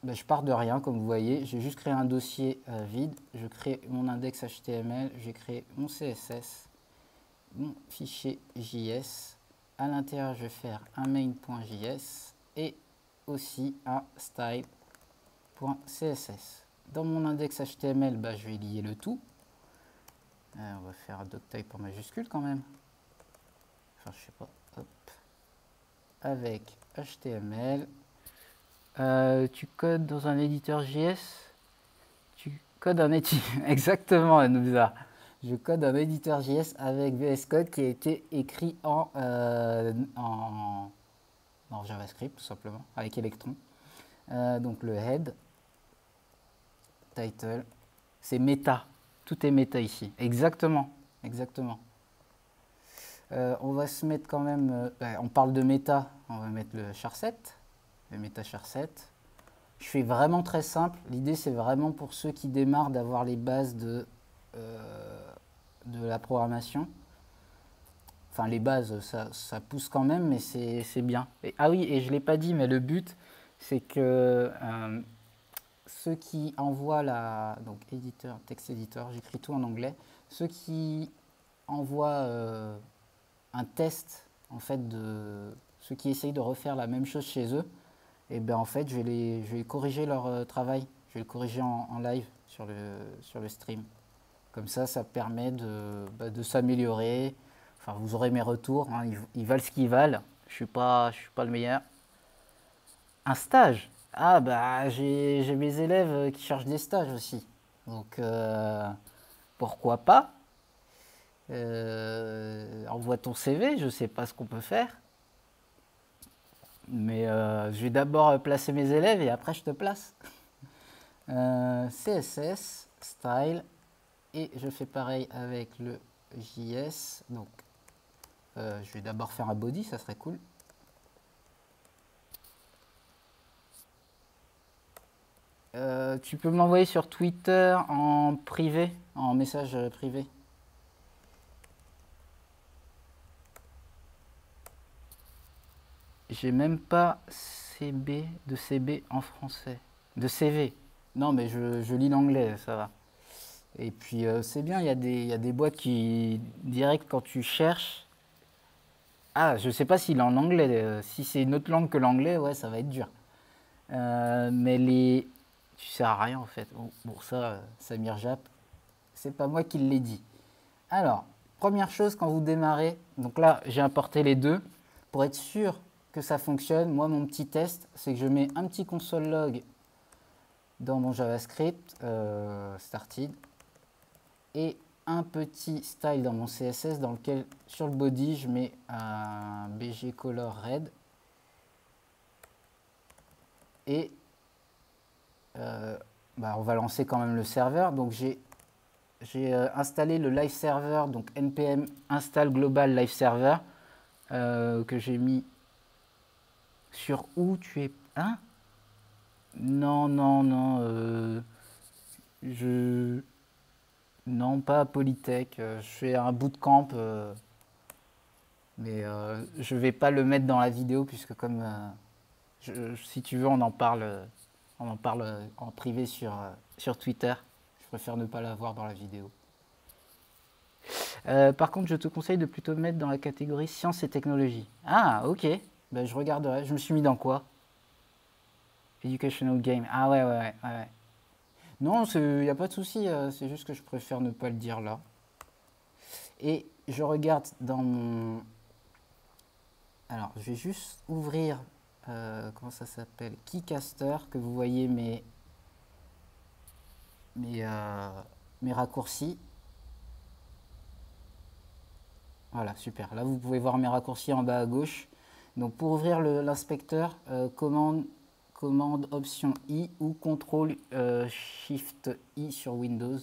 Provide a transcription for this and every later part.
ben, je pars de rien, comme vous voyez. J'ai juste créé un dossier vide. Je crée mon index HTML. J'ai créé mon CSS, mon fichier JS. À l'intérieur, je vais faire un main.js et aussi un style.css. Dans mon index HTML, ben, je vais lier le tout. On va faire un doctype en majuscule quand même. Enfin, je sais pas. Hop. Avec HTML. Tu codes dans un éditeur JS? Tu codes un éditeur. Exactement, Anouza. Je code un éditeur JS avec VS Code qui a été écrit en JavaScript, tout simplement, avec Electron. Donc le head, title, c'est méta. Tout est méta ici. Exactement. Exactement. On va se mettre quand même. On parle de méta, on va mettre le charset, le méta charset. Je fais vraiment très simple. L'idée, c'est vraiment pour ceux qui démarrent d'avoir les bases de la programmation. Enfin, les bases, ça pousse quand même, mais c'est bien. Ah oui, et je ne l'ai pas dit, mais le but, c'est que ceux qui envoient donc éditeur, texte éditeur, j'écris tout en anglais, ceux qui envoient un test, en fait, de ceux qui essayent de refaire la même chose chez eux, et bien en fait, je vais corriger leur travail. Je vais le corriger en live sur le stream. Comme ça permet de s'améliorer. Enfin, vous aurez mes retours. Hein, ils valent ce qu'ils valent. Je suis pas le meilleur. Un stage. Ah bah j'ai mes élèves qui cherchent des stages aussi. Donc pourquoi pas. Envoie ton CV. Je sais pas ce qu'on peut faire. Mais je vais d'abord placer mes élèves et après je te place. CSS, style, et je fais pareil avec le JS. Donc je vais d'abord faire un body, ça serait cool. Tu peux me l'envoyer sur Twitter en privé, en message privé. J'ai même pas de CB en français. De CV. Non, mais je lis l'anglais, ça va. Et puis c'est bien, il y a des boîtes qui, direct quand tu cherches. Ah, je sais pas s'il est en anglais. Si c'est une autre langue que l'anglais, ouais, ça va être dur. Mais tu sers à rien en fait. Bon ça, Samir Jap, c'est pas moi qui l'ai dit. Alors, première chose quand vous démarrez, donc là j'ai importé les deux. Pour être sûr que ça fonctionne, moi mon petit test, c'est que je mets un petit console log dans mon JavaScript, started, et un petit style dans mon CSS dans lequel, sur le body, je mets un BG color red. Et on va lancer quand même le serveur. Donc j'ai installé le live server, donc npm install global live server, que j'ai mis sur où tu es. Hein? Non, non, non. Non, pas à Polytech. Je fais un bootcamp. Mais je vais pas le mettre dans la vidéo puisque comme si tu veux on en parle en privé sur Twitter. Je préfère ne pas l'avoir dans la vidéo. Par contre, je te conseille de plutôt mettre dans la catégorie sciences et technologies. Ah, ok. Ben, je regarderai. Je me suis mis dans quoi? Educational game. Ah ouais, ouais, ouais. Ouais. Non, il n'y a pas de souci. C'est juste que je préfère ne pas le dire là. Et je regarde dans mon... Alors, je vais juste ouvrir... comment ça s'appelle? Keycaster, que vous voyez mes raccourcis. Voilà, super. Là, vous pouvez voir mes raccourcis en bas à gauche. Donc, pour ouvrir l'inspecteur, commande Option I ou CTRL Shift I sur Windows.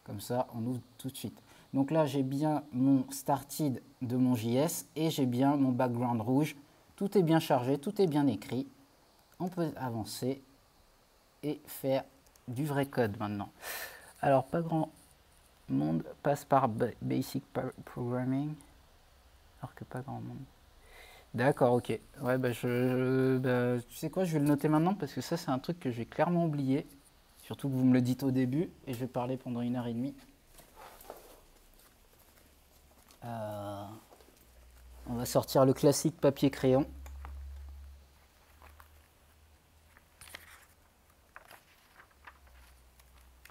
Comme ça, on ouvre tout de suite. Donc là, j'ai bien mon started de mon JS et j'ai bien mon background rouge. Tout est bien chargé, tout est bien écrit. On peut avancer et faire du vrai code maintenant. Alors, pas grand monde passe par Basic Programming. Alors que pas grand monde. D'accord, ok. Ouais, bah, bah, tu sais quoi, je vais le noter maintenant parce que ça, c'est un truc que j'ai clairement oublié. Surtout que vous me le dites au début et je vais parler pendant 1 heure et demie. Euh, on va sortir le classique papier-crayon.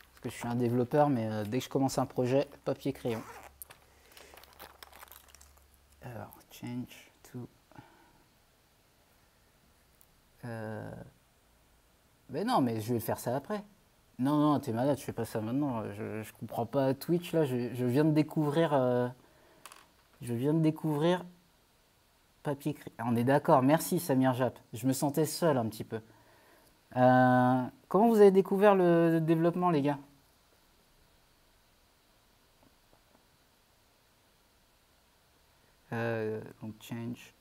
Parce que je suis un développeur, mais dès que je commence un projet, papier-crayon. Alors, change to. Euh, Mais non, mais je vais faire ça après. Non, non, t'es malade, je fais pas ça maintenant. Je comprends pas Twitch là. Je viens de découvrir. Je viens de découvrir papier crayon. On est d'accord. Merci Samir Jap. Je me sentais seul un petit peu. Comment vous avez découvert le développement, les gars? Donc change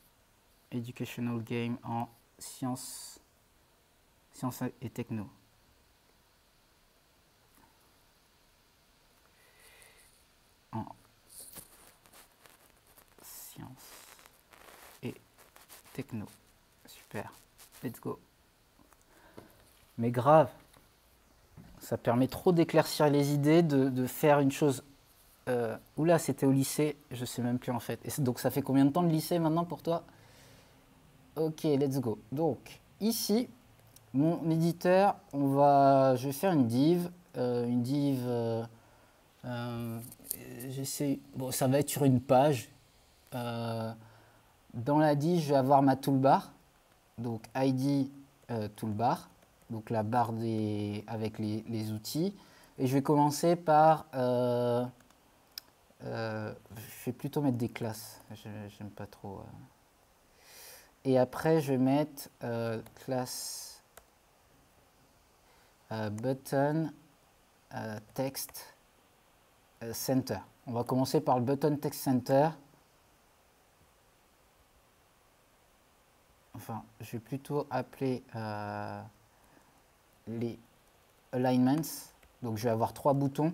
educational game en sciences, sciences et techno. En sciences et techno. Super. Let's go. Mais grave, ça permet trop d'éclaircir les idées, de faire une chose. Oula, c'était au lycée, je sais même plus en fait. Et donc ça fait combien de temps de lycée maintenant pour toi? Ok, let's go. Donc ici, mon éditeur, je vais faire une div. Une div, j'essaie, bon, ça va être sur une page. Euh, dans la div, je vais avoir ma toolbar. Donc ID toolbar. Donc la barre avec les outils. Et je vais commencer par je vais plutôt mettre des classes. J'aime pas trop. Et après, je vais mettre classe button text center. On va commencer par le button text center. Enfin, je vais plutôt appeler les alignments. Donc, je vais avoir 3 boutons.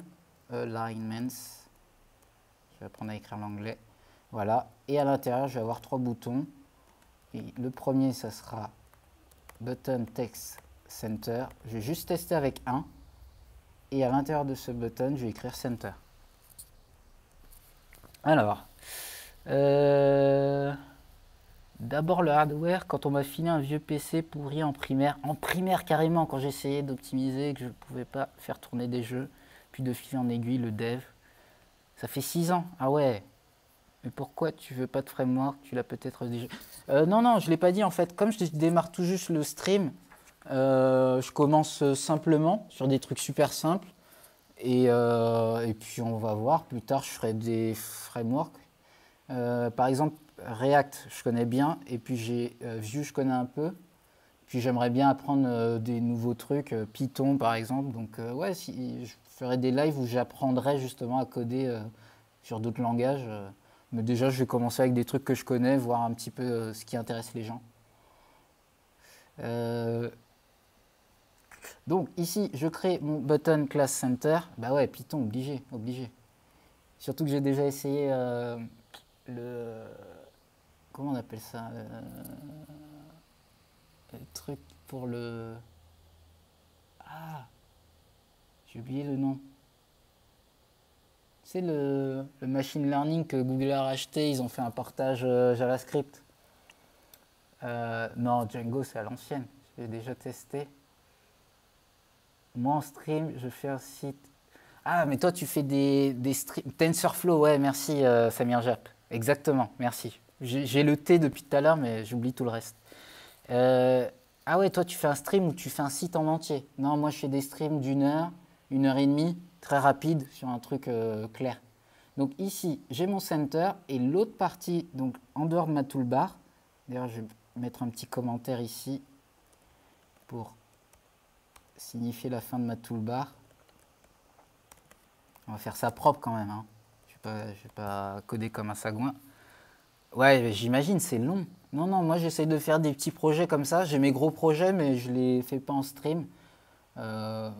Alignments. Je vais apprendre à écrire l'anglais. Voilà. Et à l'intérieur, je vais avoir 3 boutons. Et le premier, ça sera button text center. Je vais juste tester avec un. Et à l'intérieur de ce button, je vais écrire center. Alors, d'abord le hardware. Quand on m'a filé un vieux PC pourri en primaire carrément, quand j'essayais d'optimiser, que je ne pouvais pas faire tourner des jeux, puis de fil en aiguille le dev. Ça fait 6 ans. Ah ouais. Mais pourquoi tu veux pas de framework? Tu l'as peut-être déjà. Non, non, je ne l'ai pas dit en fait. Comme je démarre tout juste le stream, je commence simplement sur des trucs super simples. Et puis on va voir, plus tard je ferai des frameworks. Par exemple, React, je connais bien. Et puis j'ai Vue, je connais un peu. Puis j'aimerais bien apprendre des nouveaux trucs, Python par exemple. Donc ouais, si, je ferai des lives où j'apprendrai justement à coder sur d'autres langages. Mais déjà, je vais commencer avec des trucs que je connais, voir un petit peu ce qui intéresse les gens. Euh, donc ici, je crée mon button class center. Bah ouais, Python, obligé, obligé. Surtout que j'ai déjà essayé le... Comment on appelle ça le truc pour le... Ah, j'ai oublié le nom. C'est le machine learning que Google a racheté, ils ont fait un portage JavaScript. Non, Django, c'est à l'ancienne. J'ai déjà testé. Moi, en stream, je fais un site. Ah, mais toi, tu fais des streams. TensorFlow, ouais, merci Samir Jap. Exactement, merci. J'ai le T depuis tout à l'heure, mais j'oublie tout le reste. Euh, ah ouais, toi, tu fais un stream ou tu fais un site en entier? Non, moi, je fais des streams d'1 heure, 1 heure et demie, très rapide, sur un truc clair. Donc ici, j'ai mon center et l'autre partie, donc en dehors de ma toolbar. D'ailleurs, je vais mettre un petit commentaire ici pour signifier la fin de ma toolbar. On va faire ça propre quand même. Hein. Je ne vais pas coder comme un sagouin. Ouais, j'imagine, c'est long. Non, non, moi j'essaye de faire des petits projets comme ça. J'ai mes gros projets, mais je ne les fais pas en stream. Euh,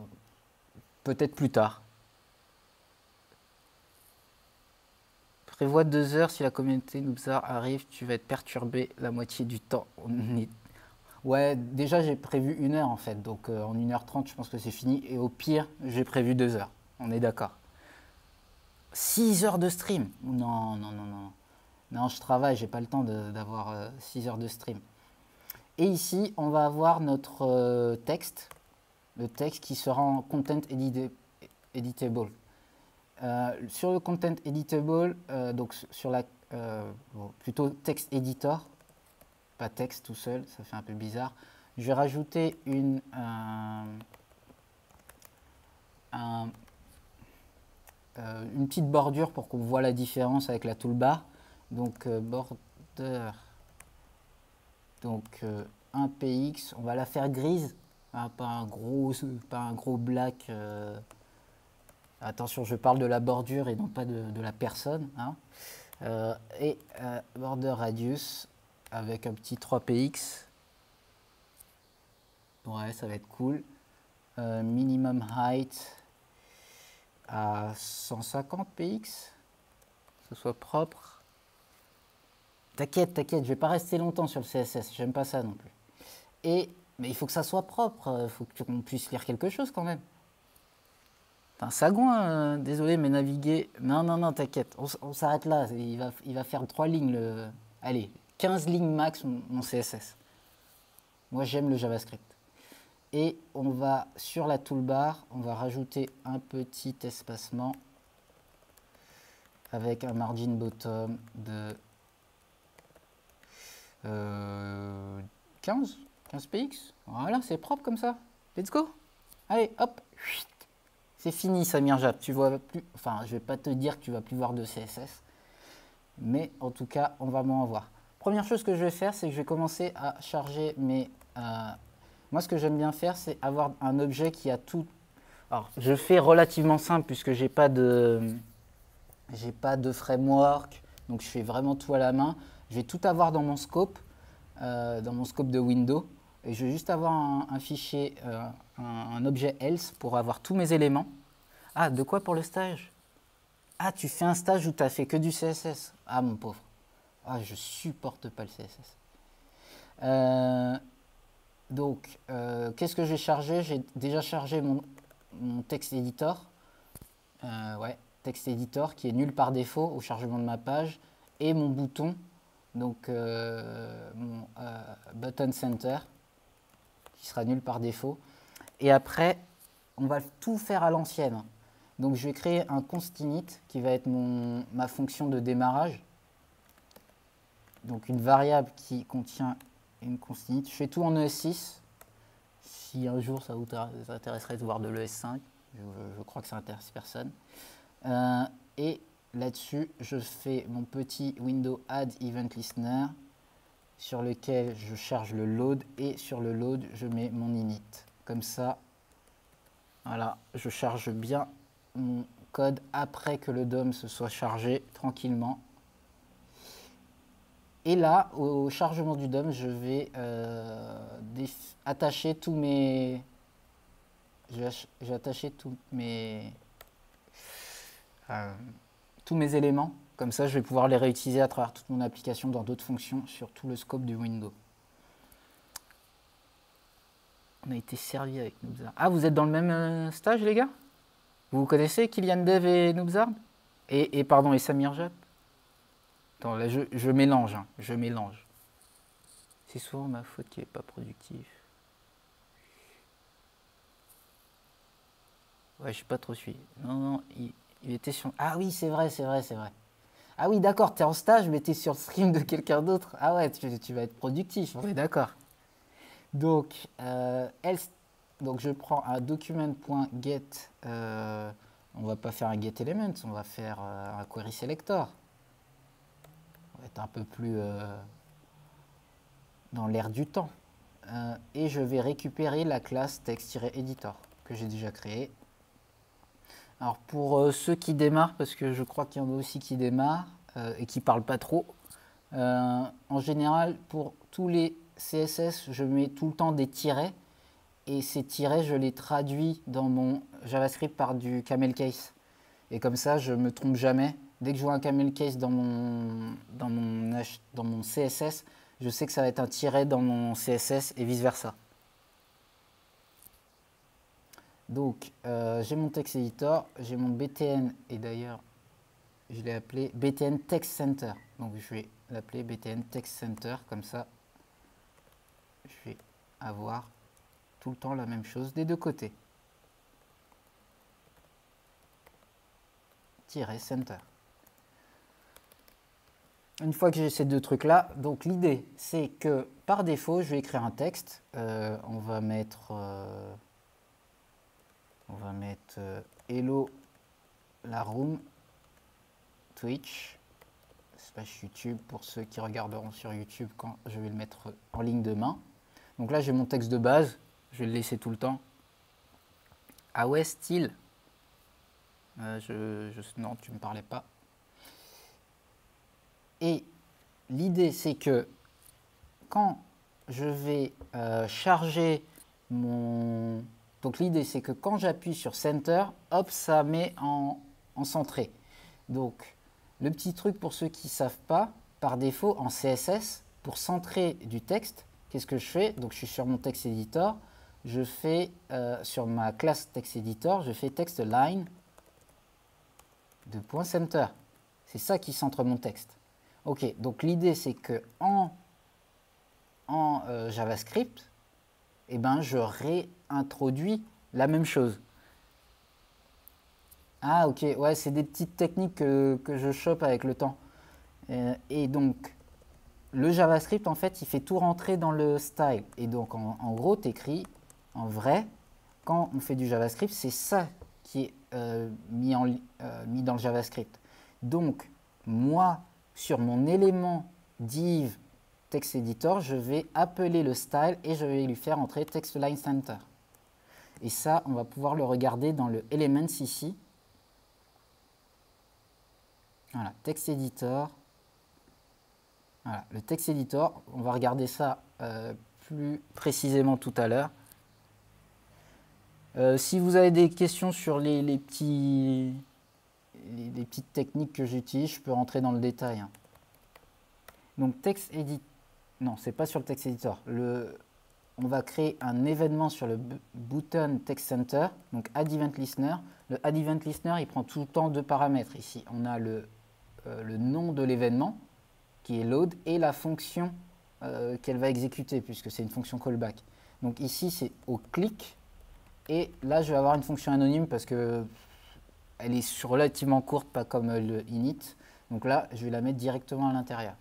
Peut-être plus tard. prévois 2 heures. Si la communauté Noobsar arrive, tu vas être perturbé la moitié du temps. Ouais, déjà j'ai prévu 1 heure en fait, donc en 1h30 je pense que c'est fini. Et au pire, j'ai prévu 2 heures. On est d'accord. 6 heures de stream? Non, non, non, non. Non, je travaille, j'ai pas le temps d'avoir 6 heures de stream. Et ici, on va avoir notre texte, le texte qui sera en content editable. Sur le content editable, donc sur la plutôt text editor, pas texte tout seul, ça fait un peu bizarre. Je vais rajouter une petite bordure pour qu'on voit la différence avec la toolbar. Donc border, donc 1px, on va la faire grise, hein, pas un gros black. Attention, je parle de la bordure et non pas de la personne. Hein. Et border radius avec un petit 3px. Ouais, ça va être cool. Minimum height à 150 px, que ce soit propre. T'inquiète, t'inquiète, je vais pas rester longtemps sur le CSS, j'aime pas ça non plus. Mais il faut que ça soit propre, il faut qu'on puisse lire quelque chose quand même. Enfin, Sagouin, désolé, mais naviguer... Non, non, non, t'inquiète, on s'arrête là, il va faire 3 lignes, allez, 15 lignes max mon CSS. Moi j'aime le JavaScript. Et on va, sur la toolbar, on va rajouter un petit espacement avec un margin bottom de 15 px. Voilà, c'est propre comme ça. Let's go. Allez, hop. C'est fini, Samir Jab. Tu vois plus. Enfin, je vais pas te dire que tu vas plus voir de CSS. Mais en tout cas, on va m'en voir. Première chose que je vais faire, c'est que je vais commencer à charger mes... moi, ce que j'aime bien faire, c'est avoir un objet qui a tout... Alors, je fais relativement simple puisque j'ai pas de framework. Donc, je fais vraiment tout à la main. Je vais tout avoir dans mon scope de Windows. Et je vais juste avoir un fichier, un objet else pour avoir tous mes éléments. Ah, de quoi pour le stage? Ah, tu fais un stage où tu as fait que du CSS. Ah, mon pauvre. Ah, je supporte pas le CSS. Donc, qu'est-ce que j'ai chargé? J'ai déjà chargé mon texte editor. Ouais, texte editor qui est nul par défaut au chargement de ma page. Et mon bouton, donc mon button center, qui sera nul par défaut. Et après, on va tout faire à l'ancienne. Donc, je vais créer un const init qui va être ma fonction de démarrage. Donc, une variable qui contient une const init. Je fais tout en ES6. Si un jour ça vous intéresserait de voir de l'ES5, je crois que ça n'intéresse personne. Et là-dessus, je fais mon petit window add event listener sur lequel je charge le load et sur le load, je mets mon init. Comme ça, voilà, je charge bien mon code après que le DOM se soit chargé tranquillement. Et là, au chargement du DOM, je vais attacher tous mes... J'ai attaché tous mes éléments. Comme ça, je vais pouvoir les réutiliser à travers toute mon application dans d'autres fonctions sur tout le scope du Windows. On a été servi avec Noobsard. Ah, vous êtes dans le même stage, les gars? Vous connaissez Kylian Dev et Noobsard? Et pardon, et Samir Jap? Attends, là, je mélange, hein, je mélange. C'est souvent ma faute qui n'est pas productif. Ouais, je suis pas trop suivi. Non, non, il était sur... Ah oui, c'est vrai, c'est vrai, c'est vrai. Ah oui, d'accord, tu es en stage, mais tu es sur le stream de quelqu'un d'autre. Ah ouais, tu vas être productif, on est d'accord. Donc, donc, je prends un document.get. On va pas faire un getElements, on va faire un query selector. On va être un peu plus dans l'air du temps. Et je vais récupérer la classe text-editor que j'ai déjà créée. Alors pour ceux qui démarrent, parce que je crois qu'il y en a aussi qui démarrent et qui ne parlent pas trop, en général, pour tous les CSS, je mets tout le temps des tirets. Et ces tirets, je les traduis dans mon JavaScript par du camel case. Et comme ça, je ne me trompe jamais. Dès que je vois un camel case dans mon CSS, je sais que ça va être un tiret dans mon CSS et vice-versa. Donc, j'ai mon text editor, j'ai mon BTN, et d'ailleurs, je l'ai appelé BTN Text Center. Donc, je vais l'appeler BTN Text Center, comme ça, je vais avoir tout le temps la même chose des deux côtés. Center. Une fois que j'ai ces deux trucs-là, donc l'idée, c'est que par défaut, je vais écrire un texte. On va mettre Hello la room Twitch / YouTube pour ceux qui regarderont sur YouTube quand je vais le mettre en ligne de main. Donc là, j'ai mon texte de base. Je vais le laisser tout le temps. Ah ouais, style. Non, tu ne me parlais pas. Et l'idée, c'est que quand je vais charger mon... Donc l'idée, c'est que quand j'appuie sur Center, hop, ça met en centré. Donc, le petit truc pour ceux qui ne savent pas, par défaut, en CSS, pour centrer du texte, qu'est-ce que je fais? Donc, je suis sur mon text editor, je fais, sur ma classe text editor, je fais text line de point center. C'est ça qui centre mon texte. Ok, donc l'idée, c'est que en JavaScript, eh ben, je réintroduis la même chose. Ah ok, ouais, c'est des petites techniques que je chope avec le temps. Et donc, le JavaScript, en fait, il fait tout rentrer dans le style. Et donc, en gros, tu écris en vrai, quand on fait du JavaScript, c'est ça qui est mis dans le JavaScript. Donc, moi, sur mon élément div text editor, je vais appeler le style et je vais lui faire entrer text line center. Et ça, on va pouvoir le regarder dans le elements ici. Voilà, text editor. Voilà, le text editor, on va regarder ça plus précisément tout à l'heure. Si vous avez des questions sur les petites techniques que j'utilise, je peux rentrer dans le détail. Hein. Donc text edit, non, c'est pas sur le text editor. On va créer un événement sur le button text center, donc add event listener. Le add event listener, il prend tout le temps deux paramètres. Ici, on a le nom de l'événement qui est load et la fonction qu'elle va exécuter puisque c'est une fonction callback. Donc ici, c'est au clic. Et là, je vais avoir une fonction anonyme parce que elle est relativement courte, pas comme le init. Donc là, je vais la mettre directement à l'intérieur.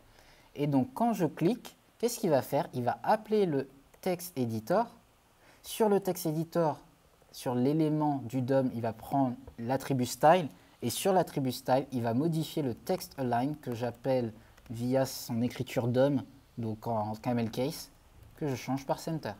Et donc, quand je clique, qu'est-ce qu'il va faire? Il va appeler le text editor. Sur le text editor, sur l'élément du DOM, il va prendre l'attribut style. Et sur l'attribut style, il va modifier le text align que j'appelle via son écriture DOM, donc en camel case, que je change par center.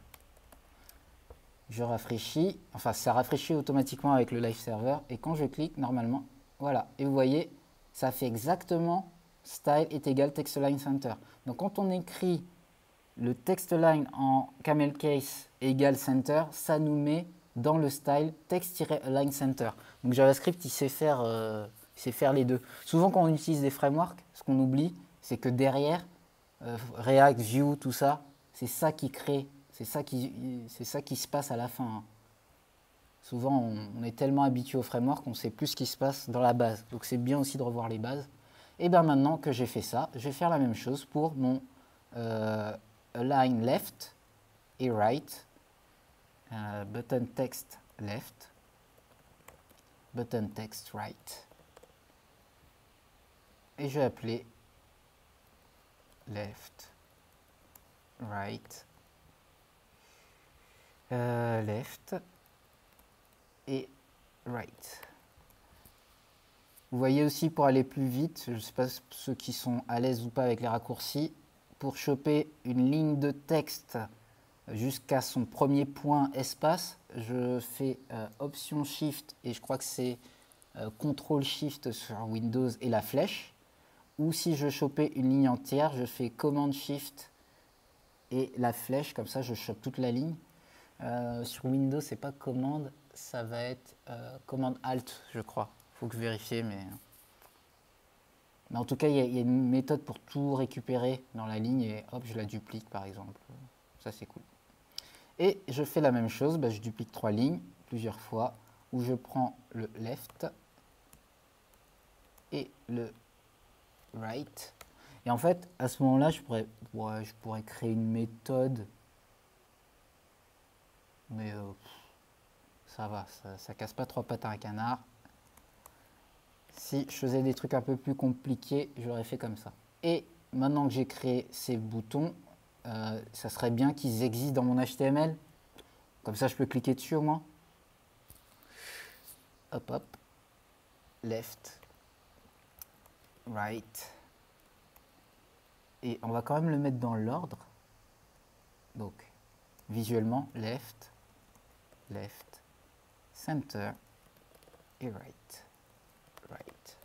Je rafraîchis, enfin ça rafraîchit automatiquement avec le live server et quand je clique normalement, voilà, et vous voyez, ça fait exactement style est égal text line center. Donc quand on écrit le text line en camel case égale center, ça nous met dans le style text-align center. Donc JavaScript il sait faire les deux. Souvent quand on utilise des frameworks, ce qu'on oublie, c'est que derrière, React, Vue, tout ça, c'est ça qui crée. C'est ça qui se passe à la fin. Hein. Souvent, on est tellement habitué au framework qu'on ne sait plus ce qui se passe dans la base. Donc, c'est bien aussi de revoir les bases. Et bien maintenant que j'ai fait ça, je vais faire la même chose pour mon align left et right. Button text left. Button text right. Et je vais appeler left, right. Left et right. Vous voyez aussi pour aller plus vite, je ne sais pas ceux qui sont à l'aise ou pas avec les raccourcis, pour choper une ligne de texte jusqu'à son premier point espace, je fais Option Shift et je crois que c'est Ctrl Shift sur Windows et la flèche. Ou si je veux choper une ligne entière, je fais Command Shift et la flèche, comme ça je chope toute la ligne. Sur Windows, c'est pas commande, ça va être commande Alt, je crois. Faut que je vérifie, mais Mais en tout cas, il y a une méthode pour tout récupérer dans la ligne et hop, je la duplique par exemple. Ça, c'est cool. Et je fais la même chose, bah, je duplique 3 lignes plusieurs fois, où je prends le left et le right. Et en fait, à ce moment-là, je pourrais créer une méthode, mais ça va, ça casse pas trois pattes à un canard. Si je faisais des trucs un peu plus compliqués, j'aurais fait comme ça. Et maintenant que j'ai créé ces boutons, ça serait bien qu'ils existent dans mon HTML. Comme ça, je peux cliquer dessus au moins. Hop, hop. Left. Right. Et on va quand même le mettre dans l'ordre. Donc, visuellement, left, left, center et right. Right.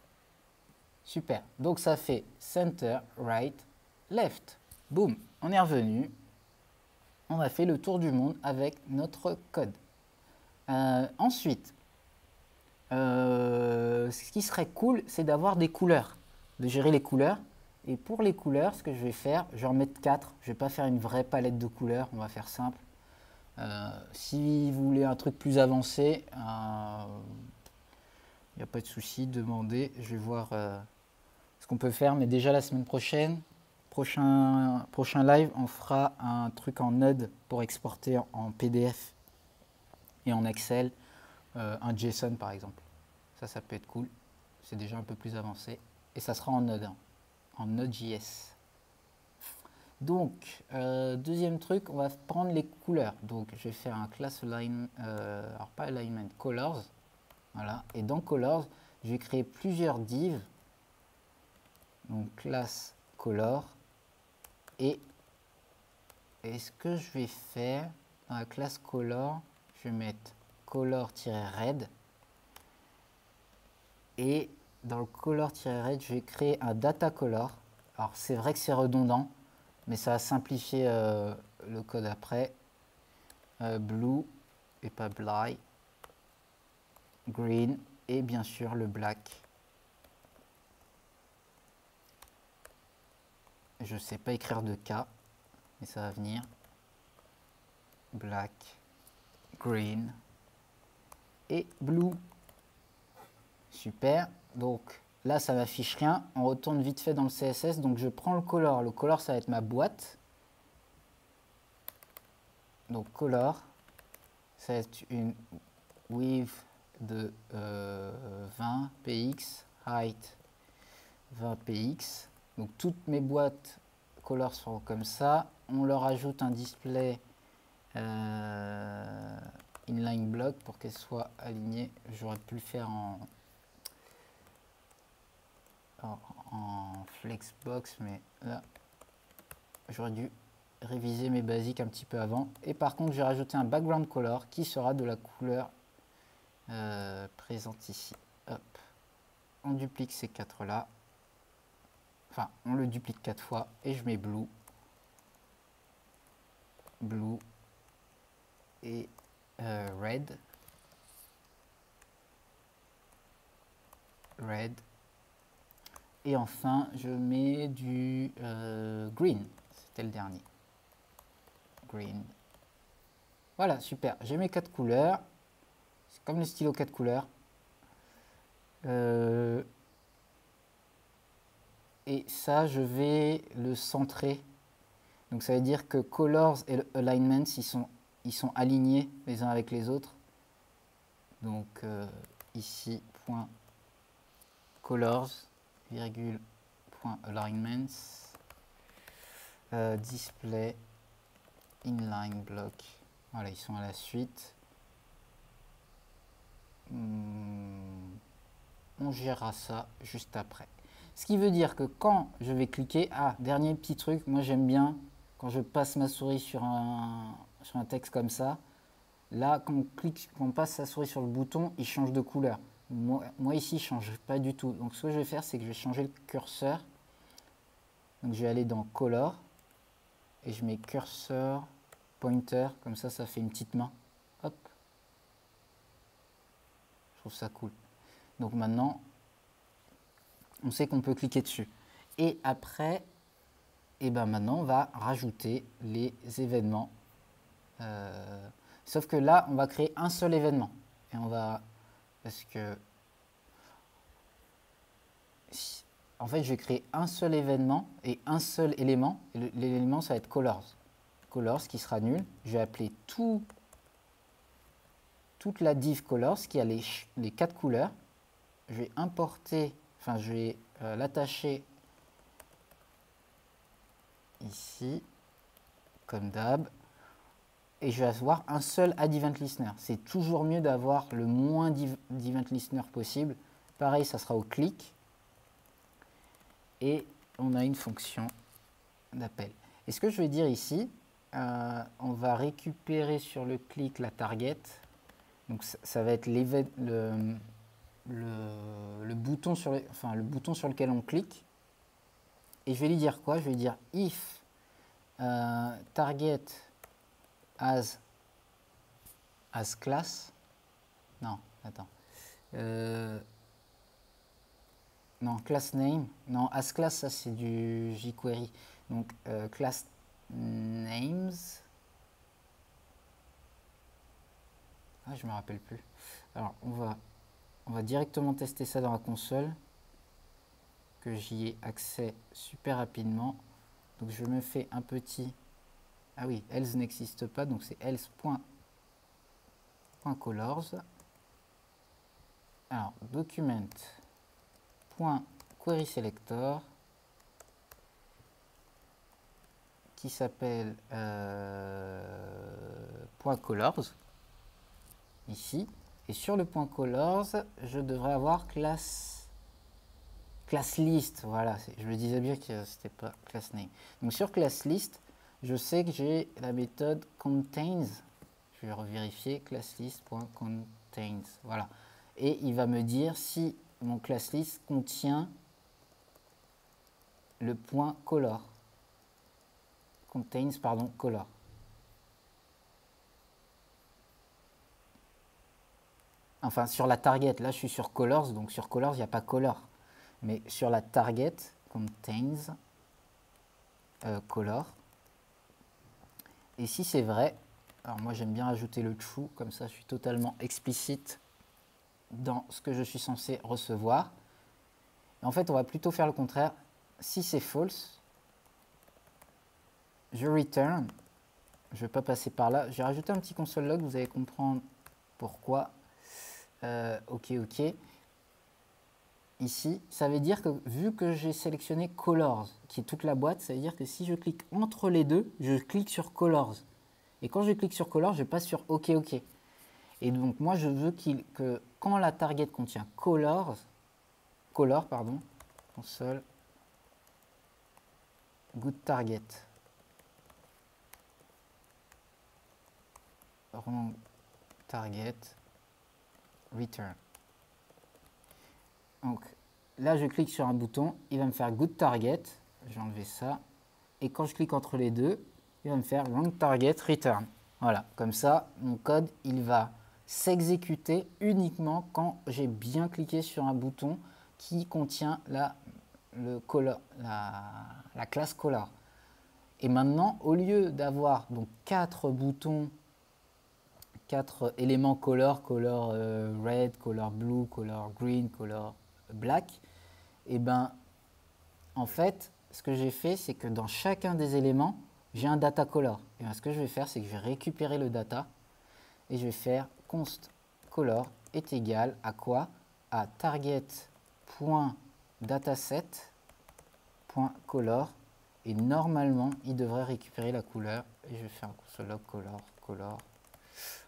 Super. Donc, ça fait center, right, left. Boum. On est revenu. On a fait le tour du monde avec notre code. Ensuite, ce qui serait cool, c'est d'avoir des couleurs, de gérer les couleurs. Et pour les couleurs, ce que je vais faire, je vais en mettre 4. Je ne vais pas faire une vraie palette de couleurs, on va faire simple. Si vous voulez un truc plus avancé, il n'y a pas de souci, demandez. Je vais voir ce qu'on peut faire. Mais déjà la semaine prochaine, prochain live, on fera un truc en Node pour exporter en PDF et en Excel, un JSON par exemple. Ça peut être cool. C'est déjà un peu plus avancé. Et ça sera en Node, hein, en Node.js. Donc, deuxième truc, on va prendre les couleurs. Donc, je vais faire un class align, alors pas alignment, colors. Voilà. Et dans colors, je vais créer plusieurs divs. Donc, class color. Et ce que je vais faire dans la classe color, je vais mettre color-red. Et dans le color-red, je vais créer un data color. Alors, c'est vrai que c'est redondant, mais ça va simplifier le code après. Blue et pas black, green et bien sûr le black. Je ne sais pas écrire de K, mais ça va venir. Black, green et blue. Super. Donc là, ça m'affiche rien. On retourne vite fait dans le CSS. Donc je prends le color. Le color, ça va être ma boîte. Donc color, ça va être une width de 20 px, height 20 px. Donc toutes mes boîtes color seront comme ça. On leur ajoute un display inline block pour qu'elles soient alignées. J'aurais pu le faire en flexbox, mais là j'aurais dû réviser mes basiques un petit peu avant. Et par contre, j'ai rajouté un background color qui sera de la couleur présente ici. Hop. On duplique ces 4 là. Enfin, on le duplique 4 fois et je mets blue. Blue et red. Red. Et enfin, je mets du green. C'était le dernier. Green. Voilà, super. J'ai mes 4 couleurs. C'est comme le stylo 4 couleurs. Et ça, je vais le centrer. Donc ça veut dire que colors et alignments, ils sont alignés les uns avec les autres. Donc ici, point colors, virgule, point alignments, display, inline block. Voilà, ils sont à la suite. On gérera ça juste après. Ce qui veut dire que quand je vais cliquer, dernier petit truc, moi j'aime bien, quand je passe ma souris sur un texte comme ça, là quand on passe sa souris sur le bouton, il change de couleur. Moi ici, je ne change pas du tout. Donc ce que je vais faire, c'est que je vais changer le curseur. Donc je vais aller dans Color, et je mets curseur, pointer, comme ça fait une petite main. Hop. Je trouve ça cool. Donc maintenant, on sait qu'on peut cliquer dessus. Et après, et ben maintenant, on va rajouter les événements. Sauf que là, on va créer un seul événement. Et on va... Parce que... En fait, je vais créer un seul événement et un seul élément. Et l'élément, ça va être colors. Colors qui sera nul. Je vais appeler toute la div colors qui a les 4 couleurs. Je vais importer, enfin je vais l'attacher ici, comme d'hab. Et je vais avoir un seul add event listener. C'est toujours mieux d'avoir le moins d'event listener possible. Pareil, ça sera au clic. Et on a une fonction d'appel. Et ce que je vais dire ici, on va récupérer sur le clic la target. Donc ça va être le bouton sur le bouton sur lequel on clique. Et je vais lui dire quoi? Je vais lui dire if target as class. Non, attends. Non, class name. Non, as class, ça c'est du jQuery. Donc class names. Ah, je me rappelle plus. Alors on va directement tester ça dans la console, que j'y ai accès super rapidement. Donc je me fais un petit... Ah oui, else n'existe pas, donc c'est else.colors. Alors, document.querySelector qui s'appelle .colors ici. Et sur le .colors, je devrais avoir class list. Voilà, je me disais bien que c'était pas class name. Donc sur class list, je sais que j'ai la méthode contains. Je vais revérifier classlist.contains. Voilà. Et il va me dire si mon class list contient le point color. Contains, pardon, color. Enfin, sur la target, là je suis sur colors, donc sur colors, il n'y a pas color. Mais sur la target, contains color. Et si c'est vrai, alors moi j'aime bien ajouter le true, comme ça je suis totalement explicite dans ce que je suis censé recevoir. Et en fait, on va plutôt faire le contraire. Si c'est false, je return. Je ne vais pas passer par là. J'ai rajouté un petit console log, vous allez comprendre pourquoi. Ok. Ici, ça veut dire que vu que j'ai sélectionné Colors, qui est toute la boîte, ça veut dire que si je clique entre les deux, je clique sur Colors. Et quand je clique sur Colors, je passe sur OK. Et donc moi, je veux que quand la target contient color, pardon, console, good target, wrong target, return. Donc là, je clique sur un bouton, il va me faire good target, je vais enlever ça, et quand je clique entre les deux, il va me faire wrong target, return. Voilà, comme ça, mon code, il va s'exécuter uniquement quand j'ai bien cliqué sur un bouton qui contient la classe color. Et maintenant, au lieu d'avoir donc 4 boutons, 4 éléments color red, color blue, color green, color black, et ben en fait, ce que j'ai fait, c'est que dans chacun des éléments, j'ai un data color. Et ben, ce que je vais faire, c'est que je vais récupérer le data et je vais faire const color est égal à quoi? À target.dataset.color, et normalement, il devrait récupérer la couleur. Et je vais faire un console log color.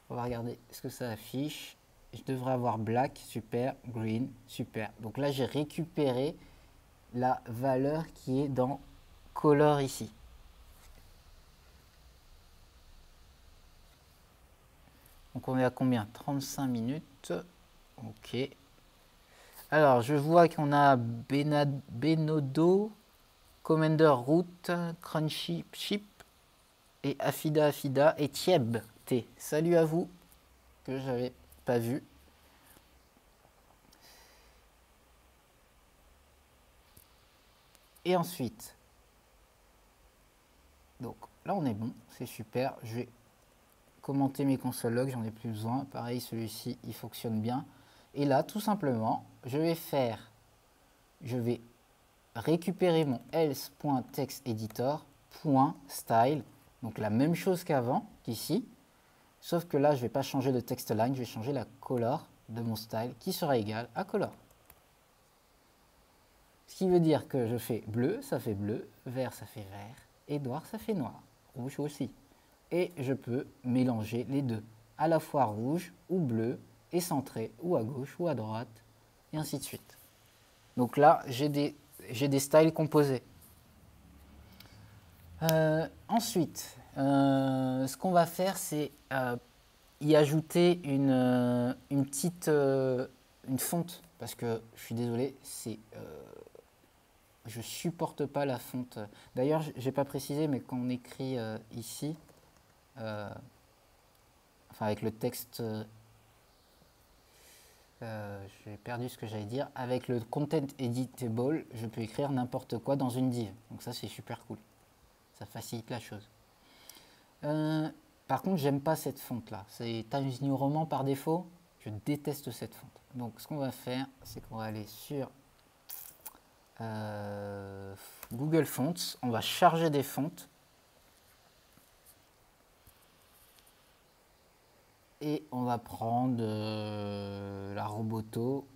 On va regarder ce que ça affiche. Je devrais avoir black, super, green, super. Donc là, j'ai récupéré la valeur qui est dans color ici. Donc on est à combien? 35 minutes. Ok. Alors je vois qu'on a Benodo, Commander Root, Crunchy Chip et Afida et Tieb T. Salut à vous, que j'avais pas vu. Et ensuite, donc là on est bon, c'est super. Je vais commenter mes console logs, j'en ai plus besoin. Pareil, celui-ci, il fonctionne bien. Et là, tout simplement, je vais récupérer mon else.texteditor.style. Donc la même chose qu'avant, qu'ici. Sauf que là, je ne vais pas changer de text line, je vais changer la color de mon style qui sera égal à color. Ce qui veut dire que je fais bleu, ça fait bleu, vert, ça fait vert, et noir, ça fait noir. Rouge aussi. Et je peux mélanger les deux, à la fois rouge ou bleu, et centré ou à gauche ou à droite, et ainsi de suite. Donc là, j'ai des styles composés. Ensuite, ce qu'on va faire, c'est y ajouter une petite une fonte, parce que je suis désolé, je supporte pas la fonte. D'ailleurs, j'ai pas précisé, mais quand on écrit ici, enfin avec le texte, j'ai perdu ce que j'allais dire, avec le content editable, je peux écrire n'importe quoi dans une div. Donc ça, c'est super cool. Ça facilite la chose. Par contre, j'aime pas cette fonte là. C'est Times New Roman par défaut. Je déteste cette fonte. Donc, ce qu'on va faire, c'est qu'on va aller sur Google Fonts. On va charger des fontes. Et on va prendre la Roboto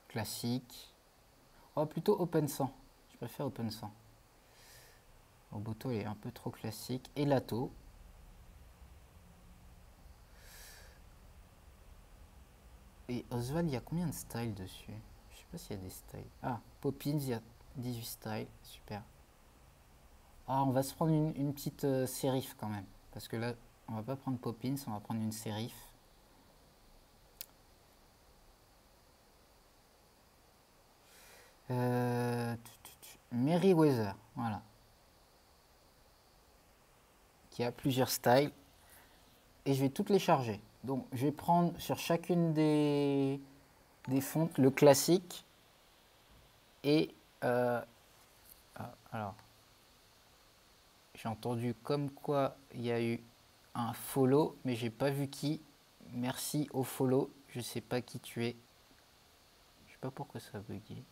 classique. Oh, plutôt OpenSan. Je préfère OpenSan. Roboto est un peu trop classique. Et Lato. Et Oswald, il y a combien de styles dessus? Je sais pas s'il y a des styles. Ah, Poppins, il y a 18 styles. Super. Ah, on va se prendre une petite sérif quand même. Parce que là, on va pas prendre Poppins, on va prendre une sérif. Merryweather, voilà. Qui a plusieurs styles. Et je vais toutes les charger. Donc, je vais prendre sur chacune des fontes le classique. Et alors, j'ai entendu comme quoi il y a eu un follow, mais j'ai pas vu qui. Merci au follow. Je sais pas qui tu es. Je sais pas pourquoi ça a bugué.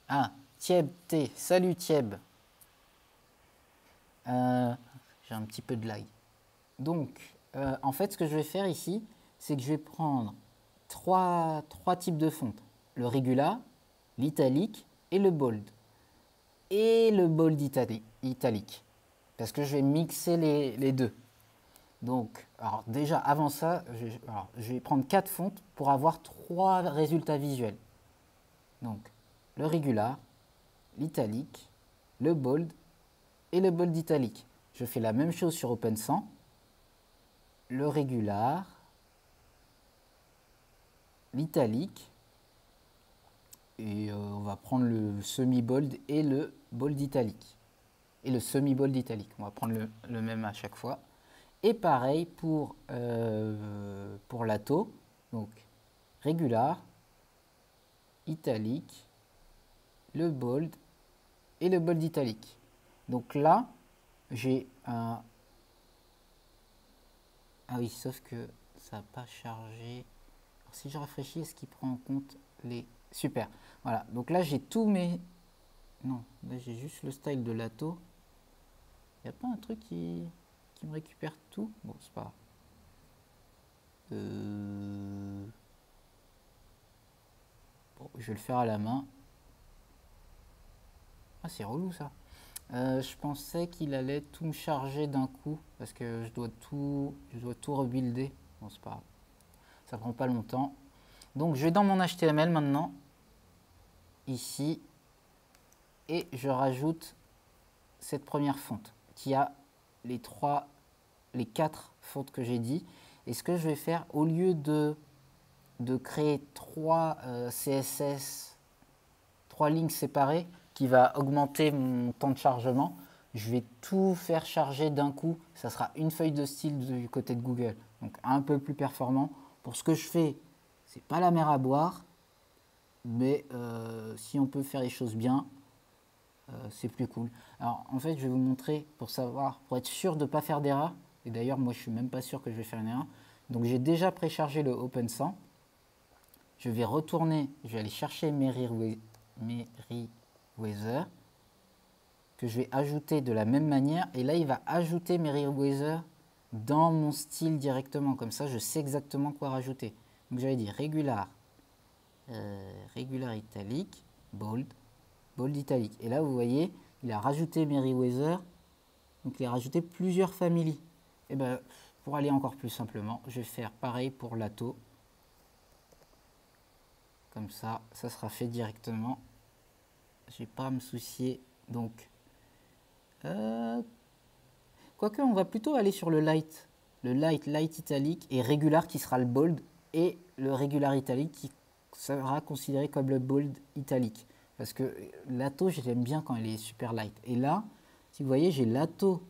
Ah, Thieb T. Salut Thieb. J'ai un petit peu de lag. Donc, en fait, ce que je vais faire ici, c'est que je vais prendre trois types de fontes. Le Regular, l'italique et le bold. Et le bold italique. Parce que je vais mixer les deux. Donc, alors déjà, avant ça, je vais prendre 4 fontes pour avoir 3 résultats visuels. Donc, le Regular, l'italique, le bold et le bold italique. Je fais la même chose sur OpenSan. Le Regular, l'italique, et on va prendre le semi-bold et le bold italique. Et le semi-bold italique, on va prendre le même à chaque fois. Et pareil pour Lato, donc Regular, italique, le bold et le bold italique. Donc là, j'ai un... Ah oui, sauf que ça n'a pas chargé. Alors, si je rafraîchis, est-ce qu'il prend en compte les... Super. Voilà, donc là, j'ai tous mes... Non, là, j'ai juste le style de Lato. Il n'y a pas un truc qui me récupère tout? Bon, c'est pas grave. Bon, je vais le faire à la main. Ah, c'est relou ça. Je pensais qu'il allait tout me charger d'un coup parce que je dois tout rebuilder. Bon, c'est pas grave. Ça prend pas longtemps. Donc, je vais dans mon HTML maintenant, ici, et je rajoute cette première fonte qui a les 4 fontes que j'ai dit. Et ce que je vais faire, au lieu de créer 3 CSS, 3 lignes séparées, qui va augmenter mon temps de chargement, je vais tout faire charger d'un coup. Ça sera une feuille de style du côté de Google. Donc un peu plus performant. Pour ce que je fais, c'est pas la mer à boire. mais si on peut faire les choses bien, c'est plus cool. Alors en fait, je vais vous montrer pour savoir, pour être sûr de ne pas faire d'erreur. Et d'ailleurs, moi, je suis même pas sûr que je vais faire une erreur. Donc j'ai déjà préchargé le OpenSAN. Je vais retourner, je vais aller chercher Merriweather, que je vais ajouter de la même manière. Et là, il va ajouter Merriweather dans mon style directement. Comme ça, je sais exactement quoi rajouter. Donc j'avais dit regular, regular italique, bold, bold italique. Et là, vous voyez, il a rajouté Merriweather. Donc il a rajouté plusieurs familles. Et bien, pour aller encore plus simplement, je vais faire pareil pour l'ATO. Comme ça sera fait directement. Je n'ai pas à me soucier. Donc, quoique, on va plutôt aller sur le light. Le light italique et regular qui sera le bold. Et le regular italique qui sera considéré comme le bold italique. Parce que l'ATO, j'aime bien quand elle est super light. Et là, si vous voyez, j'ai l'ATO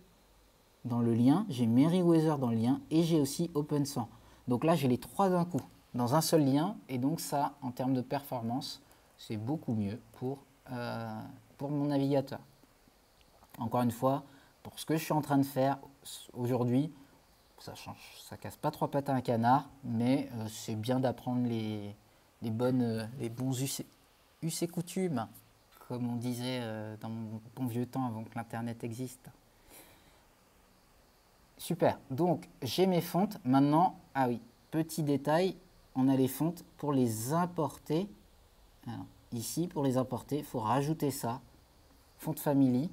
dans le lien, j'ai Merriweather dans le lien et j'ai aussi OpenSAN. Donc là, j'ai les trois d'un coup, dans un seul lien. Et donc ça, en termes de performance, c'est beaucoup mieux pour mon navigateur. Encore une fois, pour ce que je suis en train de faire aujourd'hui, ça casse pas trois pattes à un canard, mais c'est bien d'apprendre les bons us et coutumes, comme on disait dans mon bon vieux temps avant que l'Internet existe. Super, donc j'ai mes fontes. Maintenant, ah oui, petit détail, on a les fontes pour les importer. Alors, ici, pour les importer, il faut rajouter ça. Font family.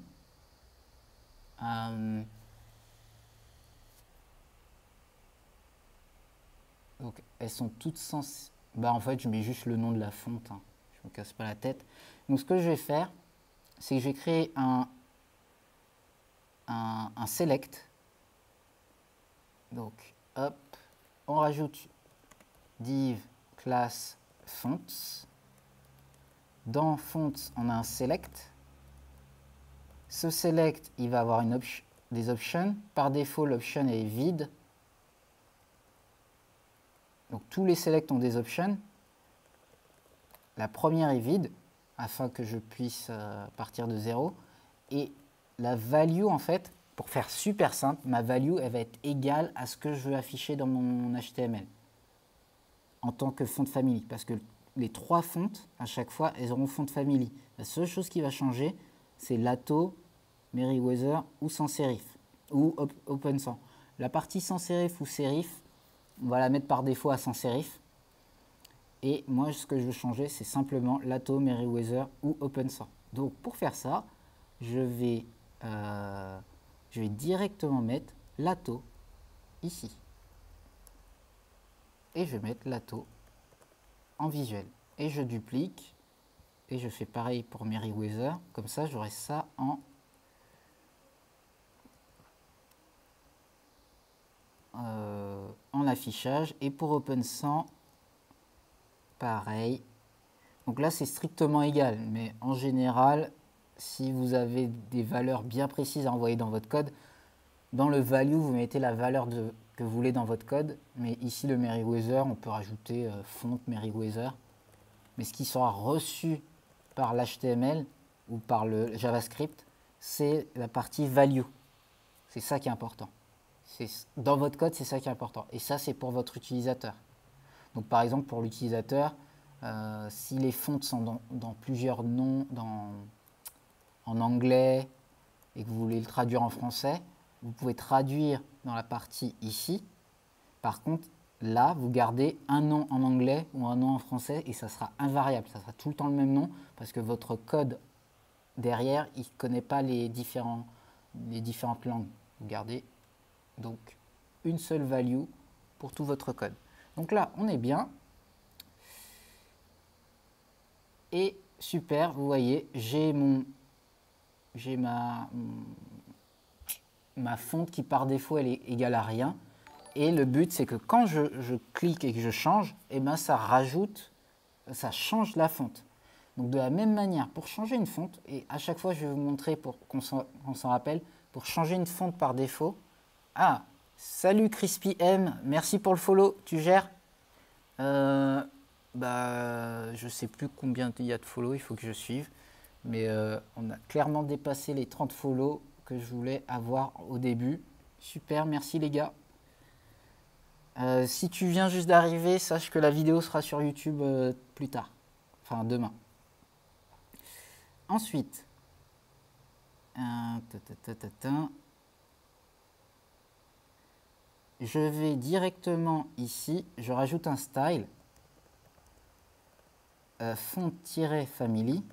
Donc, elles sont toutes sans... Bah, en fait, je mets juste le nom de la fonte. Hein. Je ne me casse pas la tête. Donc, ce que je vais faire, c'est que je vais créer un select. Donc, hop, on rajoute div class fonts. Dans fonts, on a un select. Ce select, il va avoir des options. Par défaut, l'option est vide. Donc, tous les selects ont des options. La première est vide, afin que je puisse partir de 0. Et la value, en fait, pour faire super simple, ma value, elle va être égale à ce que je veux afficher dans mon HTML en tant que font family. Parce que les trois fontes, à chaque fois, elles auront font family. La seule chose qui va changer, c'est l'ATO, Merriweather ou sans serif, ou OpenSAN. La partie sans serif ou serif, on va la mettre par défaut à sans serif. Et moi, ce que je veux changer, c'est simplement l'ATO, Merriweather ou OpenSAN. Donc, pour faire ça, je vais directement mettre l'ATO ici. Et je vais mettre l'ATO en visuel. Et je duplique. Et je fais pareil pour Merriweather. Comme ça, j'aurai ça en affichage. Et pour OpenSAN, pareil. Donc là, c'est strictement égal. Mais en général, si vous avez des valeurs bien précises à envoyer dans votre code, dans le value, vous mettez la valeur que vous voulez dans votre code. Mais ici, le Merriweather, on peut rajouter font Merriweather. Mais ce qui sera reçu par l'HTML ou par le JavaScript, c'est la partie value. C'est ça qui est important. Dans votre code, c'est ça qui est important. Et ça, c'est pour votre utilisateur. Donc, par exemple, pour l'utilisateur, si les fontes sont dans plusieurs noms en anglais et que vous voulez le traduire en français, vous pouvez traduire dans la partie ici. Par contre, là, vous gardez un nom en anglais ou un nom en français et ça sera invariable. Ça sera tout le temps le même nom parce que votre code derrière, il ne connaît pas les différentes langues. Vous gardez donc une seule value pour tout votre code. Donc là, on est bien. Et super, vous voyez, j'ai ma fonte qui par défaut, elle est égale à rien. Et le but, c'est que quand je clique et que je change, eh ben, ça change la fonte. Donc de la même manière, pour changer une fonte, et à chaque fois, je vais vous montrer pour qu'on s'en rappelle, pour changer une fonte par défaut. Ah, salut Crispy M, merci pour le follow, tu gères. bah, je sais plus combien il y a de follow, il faut que je suive. Mais on a clairement dépassé les 30 follow que je voulais avoir au début. Super, merci les gars. Si tu viens juste d'arriver, sache que la vidéo sera sur YouTube plus tard. Enfin, demain. Ensuite, je vais directement ici, je rajoute un style, font-family,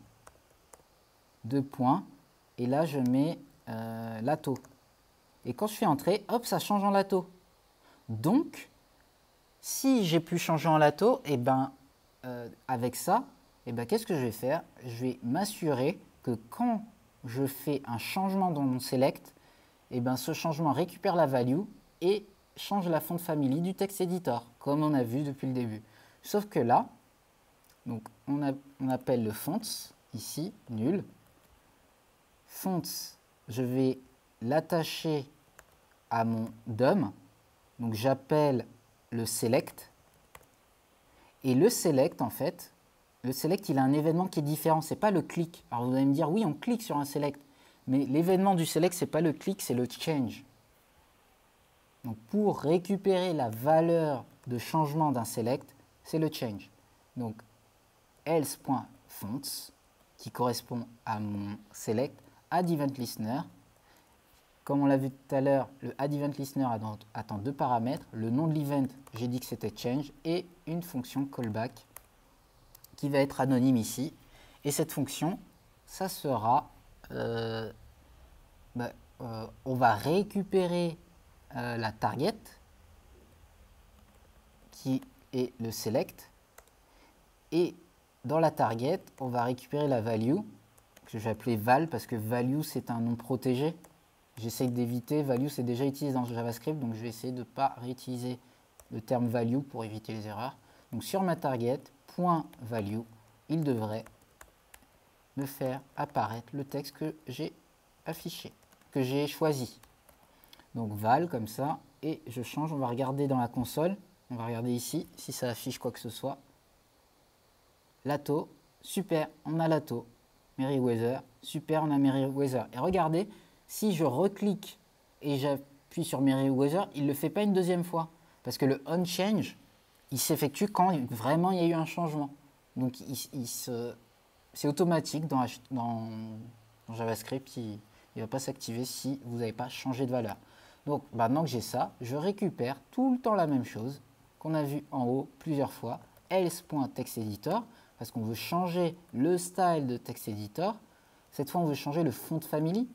2 points, et là je mets lato. Et quand je fais entrer, hop, ça change en lato. Donc, si j'ai pu changer en lato, et ben, avec ça, et ben, qu'est-ce que je vais faire? Je vais m'assurer que quand je fais un changement dans mon select, et ben, ce changement récupère la value et change la font family du texte editor, comme on a vu depuis le début. Sauf que là, donc on appelle le fonts, ici, nul. Fonts, je vais l'attacher à mon DOM. Donc j'appelle le select. Et le select, en fait, le select, il a un événement qui est différent. Ce n'est pas le click. Alors vous allez me dire, oui, on clique sur un select. Mais l'événement du select, ce n'est pas le click, c'est le change. Donc pour récupérer la valeur de changement d'un select, c'est le change. Donc else.fonts, qui correspond à mon select, add event listener. Comme on l'a vu tout à l'heure, le add event listener attend 2 paramètres. Le nom de l'event, j'ai dit que c'était change, et une fonction callback qui va être anonyme ici. Et cette fonction, ça sera, on va récupérer la target, qui est le select, et dans la target, on va récupérer la value, que je vais appeler val, parce que value, c'est un nom protégé. J'essaye d'éviter, value, c'est déjà utilisé dans JavaScript, donc je vais essayer de ne pas réutiliser le terme value pour éviter les erreurs. Donc sur ma target, .value, il devrait me faire apparaître le texte que j'ai affiché, que j'ai choisi. Donc val, comme ça, et je change, on va regarder dans la console, on va regarder ici, si ça affiche quoi que ce soit. Lato, super, on a Lato. Merriweather, super, on a Merriweather. Et regardez, si je reclique et j'appuie sur Merriweather, il ne le fait pas une deuxième fois. Parce que le onChange, il s'effectue quand vraiment il y a eu un changement. Donc c'est automatique dans JavaScript, il ne va pas s'activer si vous n'avez pas changé de valeur. Donc maintenant que j'ai ça, je récupère tout le temps la même chose qu'on a vu en haut plusieurs fois, else.textEditor, parce qu'on veut changer le style de textEditor. Cette fois, on veut changer le font family.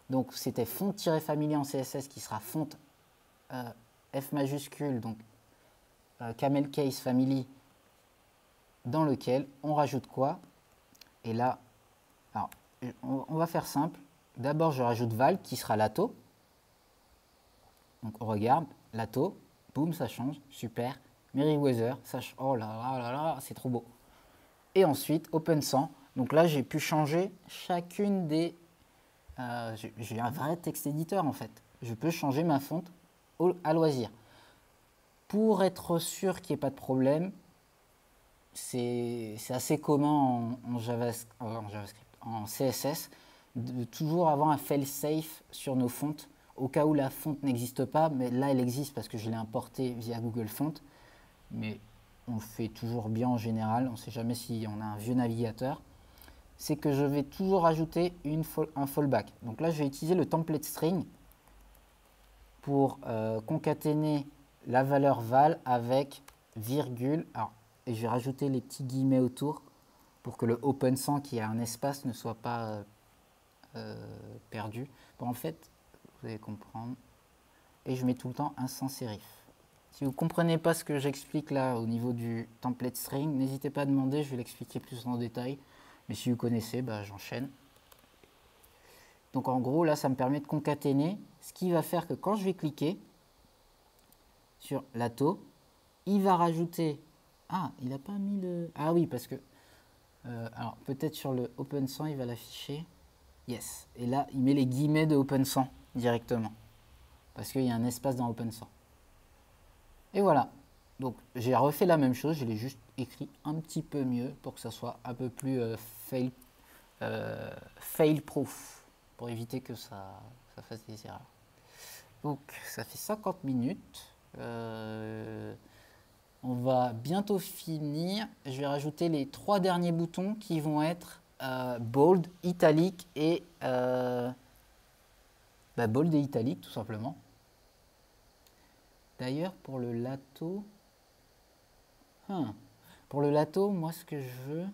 Donc c'était font-family en CSS qui sera font F majuscule, donc camel case family, dans lequel on rajoute quoi? Et là, alors, on va faire simple. D'abord, je rajoute val qui sera lato. Donc on regarde, lato, boum, ça change, super. Merriweather, ça change, oh là là là là, c'est trop beau. Et ensuite, open100. Donc là, j'ai pu changer chacune des... j'ai un vrai texte éditeur en fait. Je peux changer ma fonte à loisir. Pour être sûr qu'il n'y ait pas de problème, c'est assez commun en JavaScript, en CSS, de toujours avoir un fail-safe sur nos fontes, au cas où la fonte n'existe pas, mais là elle existe parce que je l'ai importée via Google Fonts, mais on le fait toujours bien en général, on ne sait jamais si on a un vieux navigateur, c'est que je vais toujours ajouter un fallback. Donc là je vais utiliser le template string pour concaténer la valeur val avec virgule, alors, et je vais rajouter les petits guillemets autour pour que le open100 qui a un espace ne soit pas perdu. Bon, en fait, vous allez comprendre. Et je mets tout le temps un sans sérif. Si vous ne comprenez pas ce que j'explique là au niveau du template string, n'hésitez pas à demander, je vais l'expliquer plus en détail. Mais si vous connaissez, bah, j'enchaîne. Donc en gros, là, ça me permet de concaténer, ce qui va faire que quand je vais cliquer sur lato, il va rajouter... Ah, il n'a pas mis le... Ah oui, parce que... alors, peut-être sur le open100, il va l'afficher. Yes. Et là, il met les guillemets de open100 directement. Parce qu'il y a un espace dans open100. Et voilà. Donc j'ai refait la même chose, je l'ai juste écrit un petit peu mieux pour que ça soit un peu plus fail proof, pour éviter que ça fasse des erreurs. Donc ça fait 50 minutes. On va bientôt finir. Je vais rajouter les 3 derniers boutons qui vont être bold, italique et bold et italique tout simplement. D'ailleurs pour le lato, moi ce que je veux,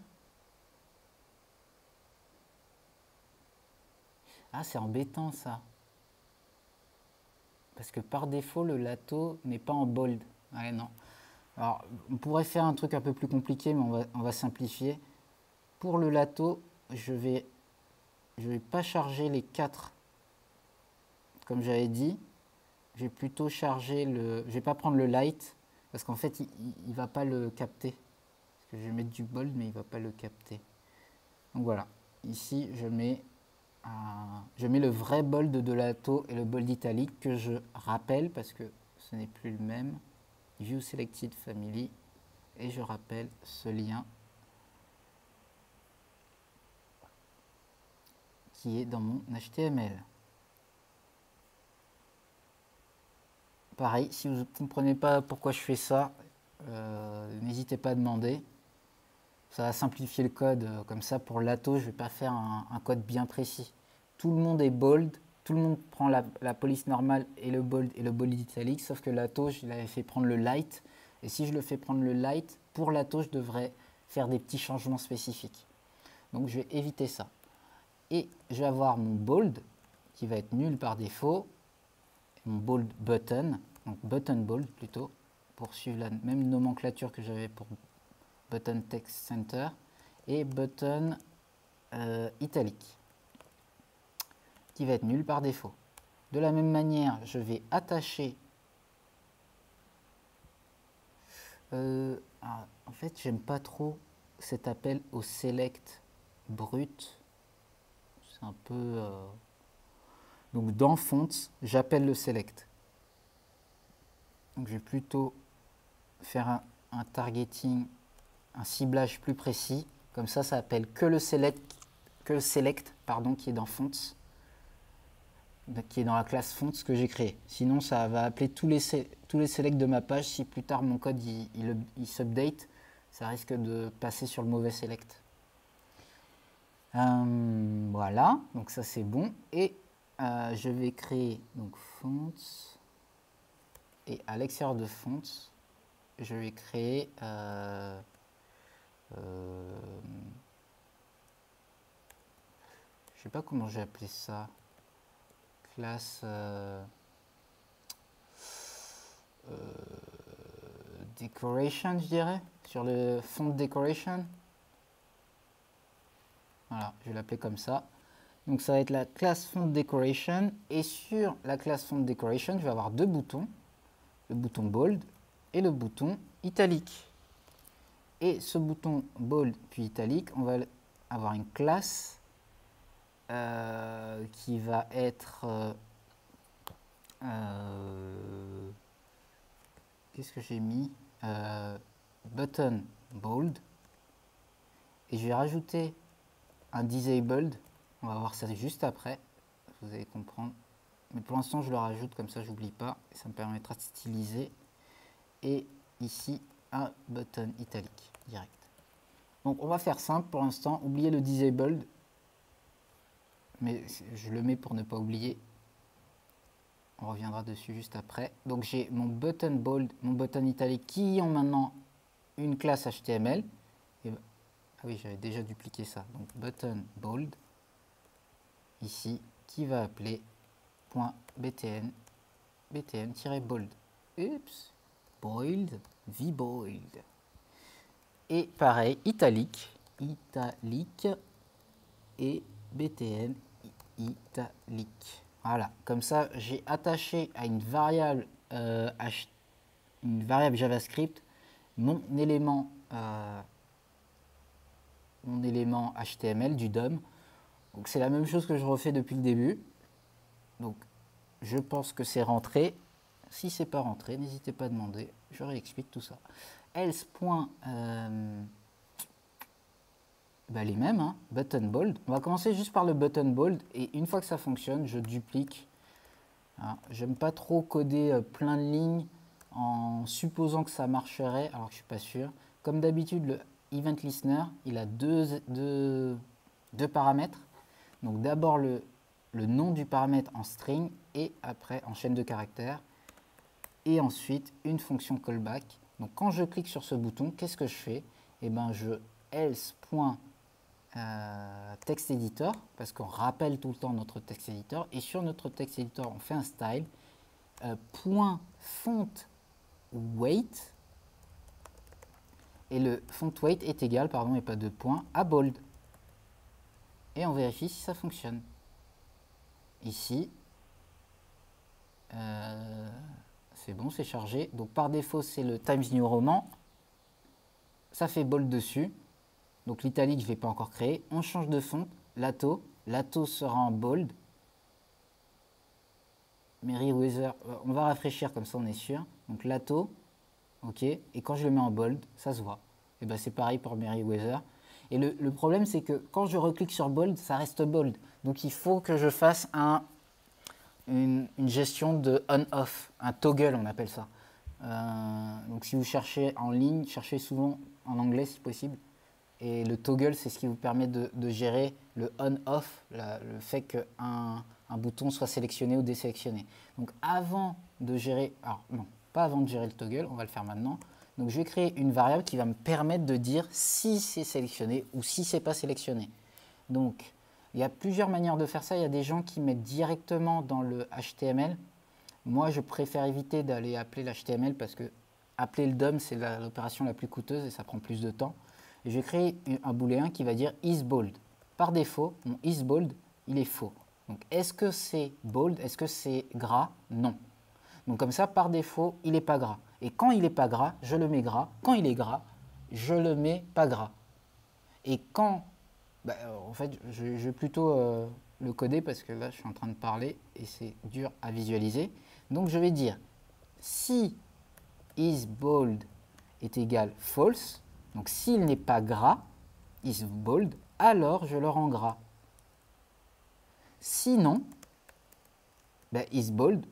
c'est embêtant ça, parce que par défaut le lato n'est pas en bold. Ouais, non. Alors on pourrait faire un truc un peu plus compliqué, mais on va simplifier. Pour le lato, je vais pas charger les 4 comme j'avais dit. Je vais plutôt charger je vais pas prendre le light parce qu'en fait il va pas le capter. Parce que je vais mettre du bold mais il va pas le capter. Donc voilà, ici je mets le vrai bold de lato et le bold italique que je rappelle parce que ce n'est plus le même. View Selected Family et je rappelle ce lien qui est dans mon HTML. Pareil, si vous ne comprenez pas pourquoi je fais ça, n'hésitez pas à demander. Ça va simplifier le code. Comme ça, pour l'ATO, je ne vais pas faire un code bien précis. Tout le monde est bold, tout le monde prend la police normale et le bold italique, sauf que l'ATO, je l'avais fait prendre le light. Et si je le fais prendre le light, pour l'ATO, je devrais faire des petits changements spécifiques. Donc je vais éviter ça. Et je vais avoir mon bold, qui va être nul par défaut, mon bold button, donc button bold plutôt, pour suivre la même nomenclature que j'avais pour button text center, et button italique, qui va être nul par défaut. De la même manière, je vais attacher. En fait, j'aime pas trop cet appel au select brut. C'est un peu. Donc dans fonts, j'appelle le select. Donc je vais plutôt faire un targeting, un ciblage plus précis. Comme ça appelle que le select qui est dans fonts, qui est dans la classe fonts que j'ai créée. Sinon, ça va appeler tous les selects de ma page. Si plus tard mon code il s'update, ça risque de passer sur le mauvais select. Voilà, donc ça c'est bon. Et je vais créer donc fonts. Et à l'extérieur de fonts, je vais créer je sais pas comment j'ai appelé ça. Classe decoration, je dirais, sur le font decoration. Voilà, je vais l'appeler comme ça. Donc ça va être la classe font decoration, et sur la classe font decoration, je vais avoir 2 boutons, le bouton bold et le bouton italique. Et ce bouton bold puis italique, on va avoir une classe qui va être qu'est-ce que j'ai mis, button bold, et je vais rajouter un disabled. On va voir ça juste après, vous allez comprendre, mais pour l'instant je le rajoute comme ça j'oublie pas et ça me permettra de styliser. Et ici un button italique direct. Donc on va faire simple pour l'instant, oubliez le disabled, mais je le mets pour ne pas oublier. On reviendra dessus juste après. Donc j'ai mon button bold, mon button italique qui ont maintenant une classe HTML. Et, ah oui, j'avais déjà dupliqué ça. Donc button bold, ici, qui va appeler .btn, btn-bold. Oups, bold, vbold. Et pareil, italique et btn italique. Voilà, comme ça j'ai attaché à une variable JavaScript mon élément HTML du DOM. Donc c'est la même chose que je refais depuis le début. Donc je pense que c'est rentré. Si c'est pas rentré, n'hésitez pas à demander, je réexplique tout ça. Else. Les mêmes, hein, button bold. On va commencer juste par le button bold et une fois que ça fonctionne, je duplique. Hein. J'aime pas trop coder plein de lignes en supposant que ça marcherait alors que je suis pas sûr. Comme d'habitude, le event listener, il a deux paramètres. Donc d'abord le nom du paramètre en string et après en chaîne de caractères. Et ensuite une fonction callback. Donc quand je clique sur ce bouton, qu'est-ce que je fais? Eh ben je else.text editor, parce qu'on rappelle tout le temps notre text editor, et sur notre text editor on fait un style, point font weight, et le font weight est égal, pardon, et pas de point, à bold. Et on vérifie si ça fonctionne. Ici, c'est bon, c'est chargé. Donc par défaut, c'est le Times New Roman. Ça fait bold dessus. Donc l'italique, je ne l'ai pas encore créé. On change de fond. Lato. Lato sera en bold. Merriweather, on va rafraîchir comme ça, on est sûr. Donc Lato, ok. Et quand je le mets en bold, ça se voit. Et ben c'est pareil pour Merriweather. Et le problème, c'est que quand je reclique sur bold, ça reste bold. Donc il faut que je fasse une gestion de on-off, un toggle on appelle ça. Donc si vous cherchez en ligne, cherchez souvent en anglais si possible. Et le toggle, c'est ce qui vous permet de gérer le on-off, le fait qu'un bouton soit sélectionné ou désélectionné. Donc avant de gérer, alors non, pas avant de gérer le toggle, on va le faire maintenant. Donc je vais créer une variable qui va me permettre de dire si c'est sélectionné ou si c'est pas sélectionné. Donc il y a plusieurs manières de faire ça. Il y a des gens qui mettent directement dans le HTML. Moi, je préfère éviter d'aller appeler l'HTML parce que appeler le DOM, c'est l'opération la plus coûteuse et ça prend plus de temps. Et je vais créer un booléen qui va dire isBold. Par défaut, mon isBold, il est faux. Donc, est-ce que c'est bold? Est-ce que c'est gras? Non. Donc, comme ça, par défaut, il n'est pas gras. Et quand il n'est pas gras, je le mets gras. Quand il est gras, je le mets pas gras. Et quand... en fait, je vais plutôt le coder parce que là, je suis en train de parler et c'est dur à visualiser. Donc, je vais dire si isBold est égal false, donc s'il n'est pas gras, isBold, alors je le rends gras. Sinon, isBold,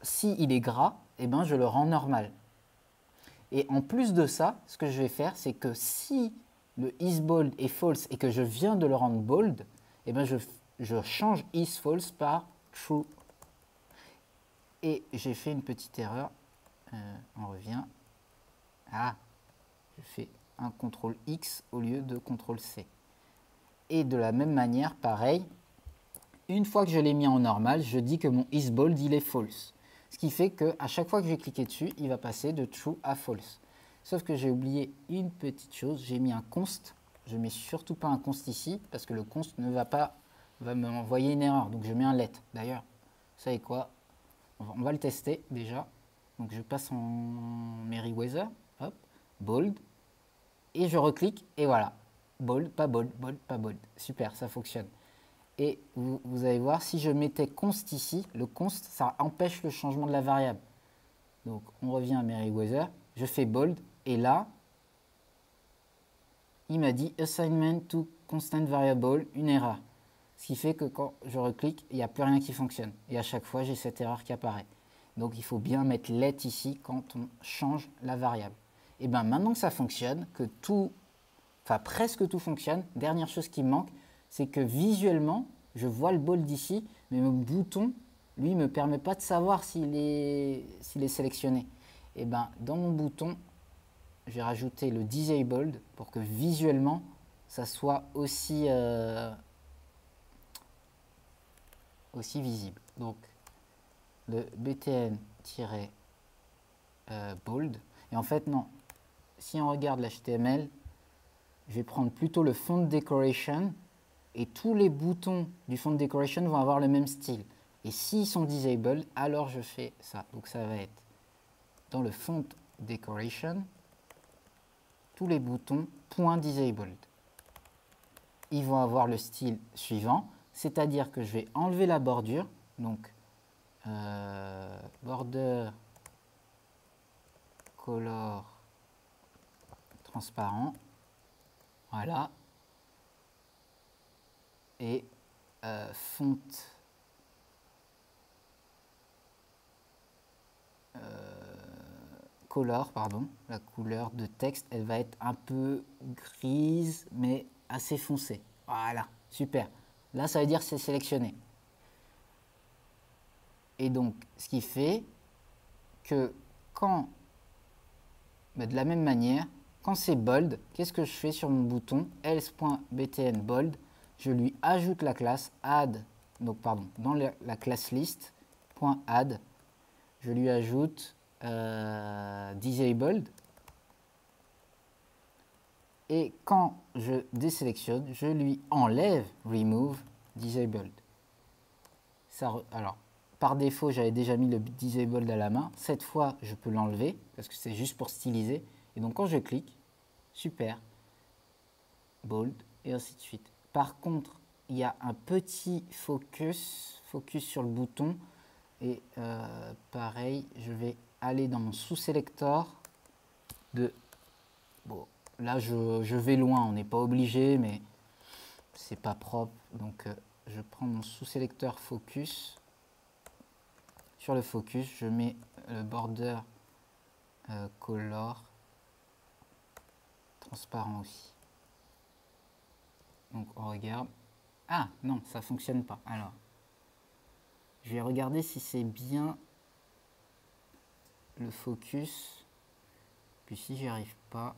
s'il est gras, je le rends normal. Et en plus de ça, ce que je vais faire, c'est que si le isBold est false et que je viens de le rendre bold, je change isFalse par true. Et j'ai fait une petite erreur. On revient. Ah, je fais un CTRL X au lieu de CTRL C. Et de la même manière, pareil, une fois que je l'ai mis en normal, je dis que mon isBold, il est false. Ce qui fait qu'à chaque fois que je vais cliquer dessus, il va passer de true à false. Sauf que j'ai oublié une petite chose, j'ai mis un const. Je ne mets surtout pas un const ici, parce que le const ne va m'envoyer une erreur. Donc je mets un let. D'ailleurs, vous savez quoi? On va le tester déjà. Donc je passe en Merriweather, hop, bold, et je reclique, et voilà. Bold, pas bold, bold, pas bold. Super, ça fonctionne. Et vous allez voir, si je mettais const ici, le const, ça empêche le changement de la variable. Donc on revient à Merriweather, je fais bold, et là, il m'a dit assignment to constant variable, une erreur. Ce qui fait que quand je reclique, il n'y a plus rien qui fonctionne. Et à chaque fois, j'ai cette erreur qui apparaît. Donc il faut bien mettre let ici quand on change la variable. Et bien maintenant que ça fonctionne, que presque tout fonctionne, dernière chose qui me manque, c'est que visuellement, je vois le bold ici, mais mon bouton, lui, ne me permet pas de savoir s'il est sélectionné. Et bien dans mon bouton, je vais rajouter le disabled pour que visuellement, ça soit aussi visible. Donc le btn-bold. Et en fait, non. Si on regarde l'HTML, je vais prendre plutôt le font decoration et tous les boutons du font decoration vont avoir le même style. Et s'ils sont disabled, alors je fais ça. Donc ça va être dans le font decoration, tous les boutons .disabled. Ils vont avoir le style suivant, c'est-à-dire que je vais enlever la bordure, donc border color transparent, voilà, et font color, pardon, la couleur de texte, elle va être un peu grise, mais assez foncée. Voilà, super. Là, ça veut dire que c'est sélectionné. Et donc, ce qui fait que quand, de la même manière, quand c'est bold, qu'est-ce que je fais sur mon bouton else.btn bold? Je lui ajoute la classe add, donc pardon, dans la classe list, .add, je lui ajoute disabled. Et quand je désélectionne, je lui enlève remove disabled. Alors, par défaut, j'avais déjà mis le disabled à la main. Cette fois, je peux l'enlever parce que c'est juste pour styliser. Et donc, quand je clique, super, bold, et ainsi de suite. Par contre, il y a un petit focus sur le bouton. Et pareil, je vais aller dans mon sous-sélecteur de... Bon, là, je vais loin, on n'est pas obligé, mais c'est pas propre. Donc, je prends mon sous-sélecteur focus. Sur le focus, je mets le border color transparent aussi. Donc, on regarde. Ah, non, ça fonctionne pas. Alors, je vais regarder si c'est bien le focus. Puis si j'y arrive pas.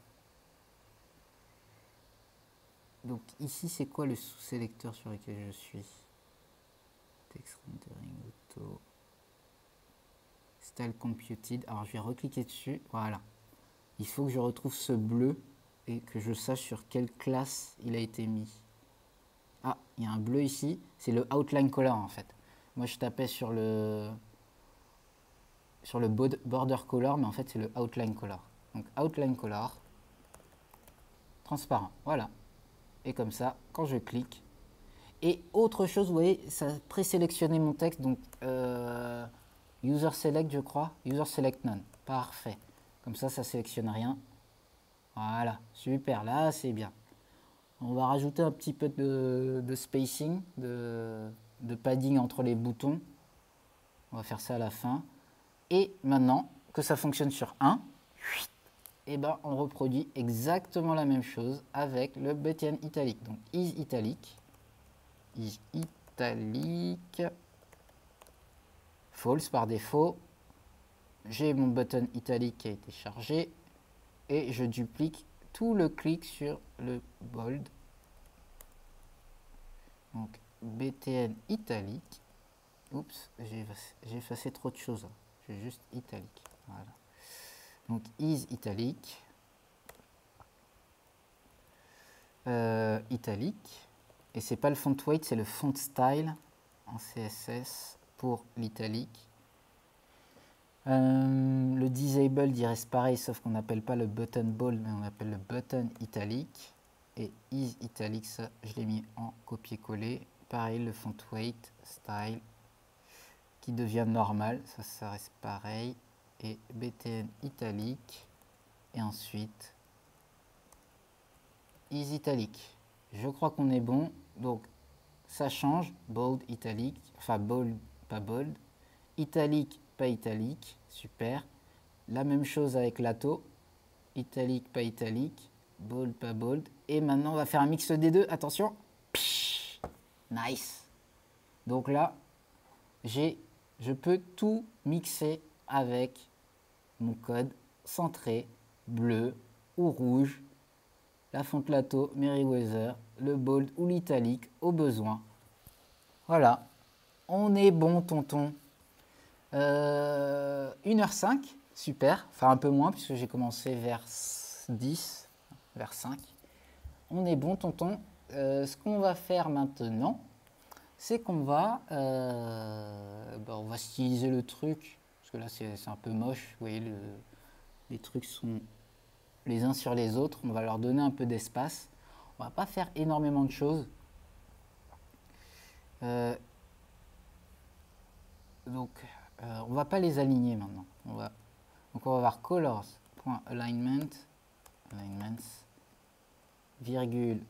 Donc ici, c'est quoi le sous-sélecteur sur lequel je suis? Text rendering auto. Style computed. Alors je vais recliquer dessus. Voilà. Il faut que je retrouve ce bleu et que je sache sur quelle classe il a été mis. Ah, il y a un bleu ici. C'est le outline color en fait. Moi je tapais sur le border color, mais en fait c'est le outline color. Donc outline color transparent. Voilà. Et comme ça, quand je clique. Et autre chose, vous voyez, ça a présélectionné mon texte. Donc user select, je crois. User select none. Parfait. Comme ça sélectionne rien. Voilà. Super. Là, c'est bien. On va rajouter un petit peu de spacing, de padding entre les boutons. On va faire ça à la fin. Et maintenant que ça fonctionne sur 1, et ben, on reproduit exactement la même chose avec le button italique. Donc, is italique, false par défaut. J'ai mon button italique qui a été chargé et je duplique tout le clic sur le bold. Donc, btn italique. Oups, j'ai effacé trop de choses. J'ai juste italique. Voilà. Donc, is italique. Italique. Et c'est pas le font weight, c'est le font style en CSS pour l'italique. Le disable, il reste pareil, sauf qu'on n'appelle pas le button bold, mais on appelle le button italique. Et is italique, ça, je l'ai mis en copier-coller. Pareil, le font weight, style, qui devient normal, ça reste pareil. Et btn italique. Et ensuite, is italique. Je crois qu'on est bon. Donc, ça change. Bold, italique. Enfin, bold, pas bold. Italique, pas italique. Super. La même chose avec lato. Italique, pas italique. Bold, pas bold. Et maintenant, on va faire un mix des deux. Attention. Psh, nice. Donc là, je peux tout mixer avec mon code centré, bleu ou rouge, la fonte lato, Merriweather, le bold ou l'italique au besoin. Voilà, on est bon, tonton. 1h05, super, enfin un peu moins puisque j'ai commencé vers 10, vers 5. On est bon, tonton. Ce qu'on va faire maintenant, c'est qu'on va, on va styliser le truc, parce que là c'est un peu moche, vous voyez, les trucs sont les uns sur les autres, on va leur donner un peu d'espace. On va pas faire énormément de choses. Donc, On va pas les aligner maintenant. Donc on va voir colors.alignment, alignments, virgule,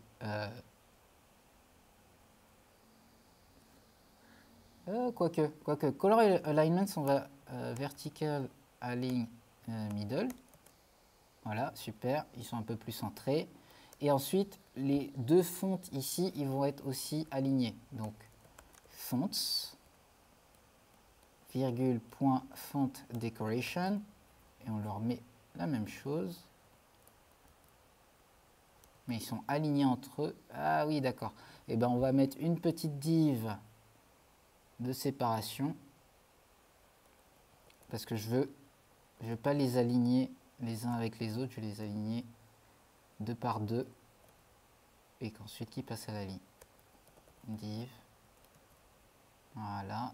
quoique, color alignments, on va vertical align middle. Voilà, super, ils sont un peu plus centrés. Et ensuite, les deux fontes ici, ils vont être aussi alignés. Donc, fonts, virgule, point, font decoration. Et on leur met la même chose. Mais ils sont alignés entre eux. Ah oui, d'accord. Et ben, on va mettre une petite div de séparation. Parce que je veux pas les aligner les uns avec les autres. Je vais les aligner deux par deux. Et qu'ensuite, ils passent à la ligne. Div. Voilà.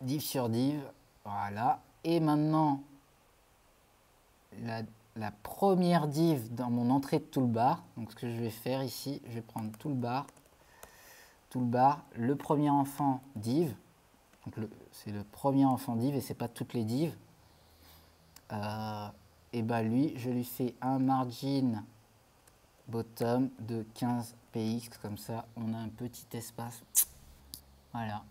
Div sur div. Voilà. Et maintenant, la première div dans mon entrée de toolbar. Donc, ce que je vais faire ici, je vais prendre toolbar. Toolbar, le premier enfant div. Donc, c'est le premier enfant div et c'est pas toutes les divs. Et bah lui, je lui fais un margin bottom de 15 px, comme ça on a un petit espace. Voilà,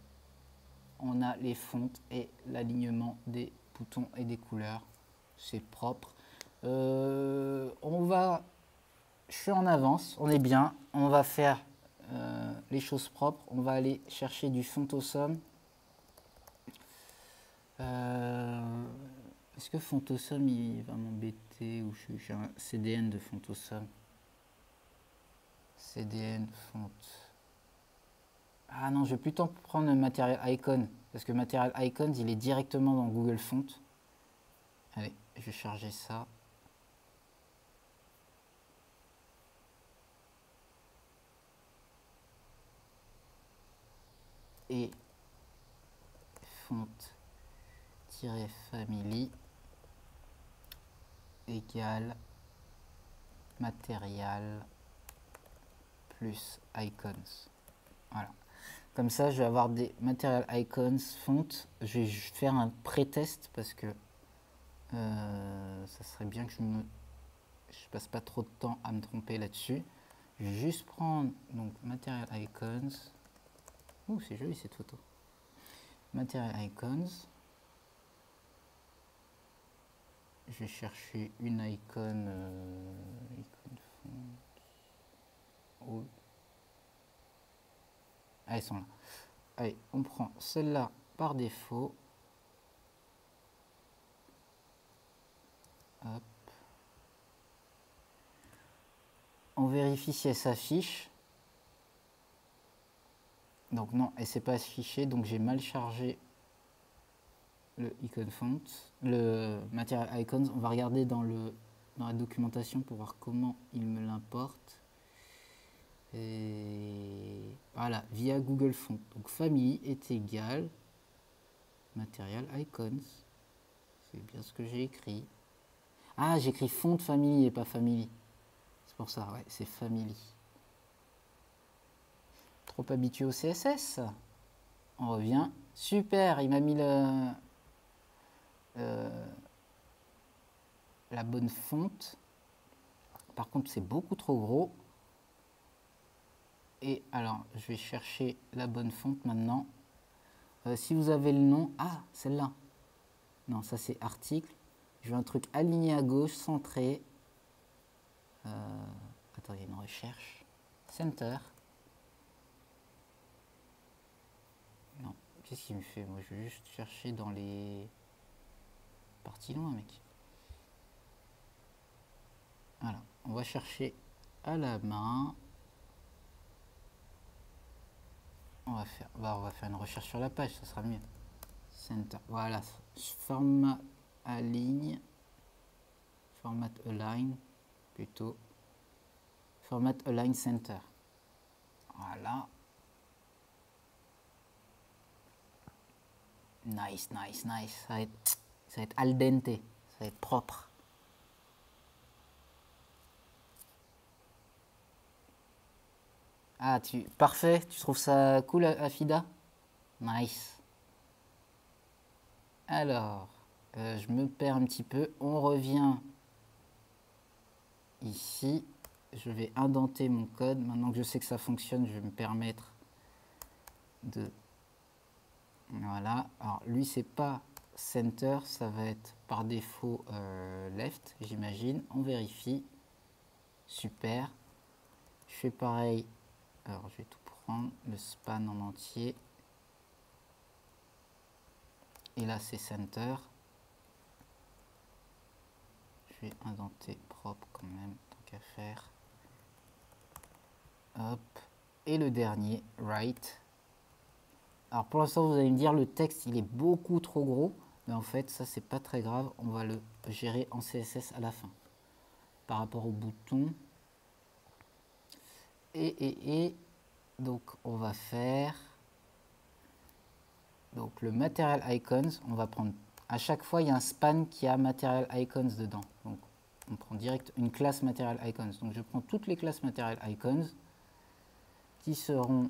on a les fontes et l'alignement des boutons et des couleurs, c'est propre. Je suis en avance, on est bien, on va faire les choses propres, on va aller chercher du font awesome. Est-ce que font awesome il va m'embêter ou j'ai un CDN de font awesome? CDN font. Ah non, je vais plutôt prendre le Material Icon parce que Material Icons il est directement dans Google Font. Allez, je vais charger ça. Et font-family égale Material plus Icons. Voilà. Comme ça, je vais avoir des Material Icons font. Je vais faire un pré-test parce que ça serait bien que je passe pas trop de temps à me tromper là-dessus. Je vais juste prendre donc Material Icons. Ouh, c'est joli cette photo. Material Icons. Je vais chercher une icône. Icône font. Oh. Ah, elles sont là. Allez, on prend celle-là par défaut. Hop. On vérifie si elle s'affiche. Donc non, elle ne s'est pas affichée, donc j'ai mal chargé le icon font, le material icons. On va regarder dans la documentation pour voir comment il me l'importe. Et voilà, via Google Font. Donc family est égal material icons. C'est bien ce que j'ai écrit. Ah, j'ai écrit font family et pas family. C'est pour ça, ouais, c'est family. Trop habitué au CSS. On revient. Super, il m'a mis la bonne fonte. Par contre, c'est beaucoup trop gros. Et alors, je vais chercher la bonne fonte maintenant. Si vous avez le nom... Ah, celle-là. Non, ça c'est article. Je veux un truc aligné à gauche, centré. Attends, il y a une recherche. Center. Non, qu'est-ce qu'il me fait? Moi, je vais juste chercher dans les... Parti loin, mec. Voilà, on va chercher à la main. On va faire une recherche sur la page, ça sera mieux. Center, voilà, format align, format align, plutôt, format align center. Voilà. Nice, nice, nice. Ça va être al dente, ça va être propre. Ah, parfait, tu trouves ça cool, Afida? Nice. Alors, je me perds un petit peu. On revient ici. Je vais indenter mon code. Maintenant que je sais que ça fonctionne, je vais me permettre de... Voilà. Alors, lui, c'est pas center, ça va être par défaut left, j'imagine. On vérifie. Super. Je fais pareil. Alors, je vais tout prendre, le span en entier. Et là, c'est center. Je vais indenter propre quand même, tant qu'à faire. Hop. Et le dernier, right. Alors pour l'instant, vous allez me dire, le texte, il est beaucoup trop gros. Mais en fait, ça, c'est pas très grave. On va le gérer en CSS à la fin. Par rapport au bouton. Et donc, on va faire... Donc, le Material Icons, on va prendre... À chaque fois, il y a un span qui a Material Icons dedans. Donc, on prend direct une classe Material Icons. Donc, je prends toutes les classes Material Icons qui seront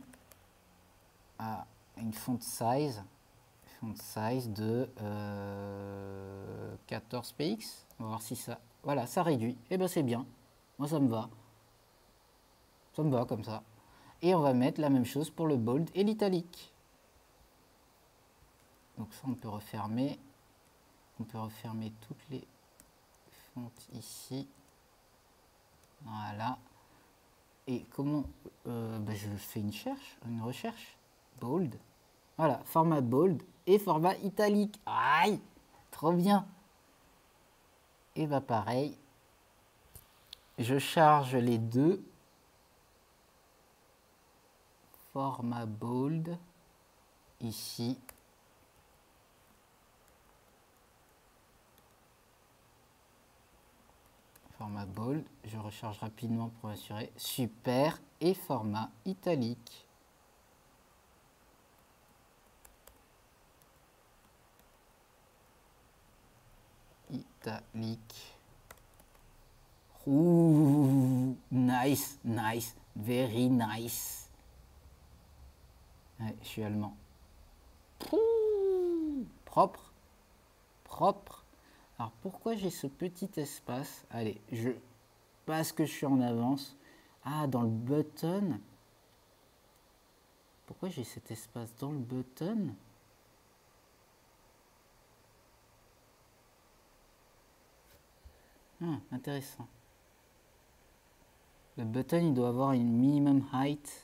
à une font size de 14 px. On va voir si ça... Voilà, ça réduit. Et bien, c'est bien. Moi, ça me va. Ça me va comme ça. Et on va mettre la même chose pour le bold et l'italique. Donc ça, on peut refermer. On peut refermer toutes les fontes ici. Voilà. Et comment... je fais une recherche. Bold. Voilà, format bold et format italique. Aïe, trop bien. Et bah pareil, je charge les deux. Format bold, ici. Format bold, je recharge rapidement pour assurer. Super. Et format italique. Italique. Ouh, nice, nice, very nice. Ouais, je suis allemand. Ouh, propre, propre. Alors pourquoi j'ai ce petit espace? Allez, parce que je suis en avance. Ah, dans le button. Pourquoi j'ai cet espace dans le button? Ah, intéressant. Le button, il doit avoir une minimum height.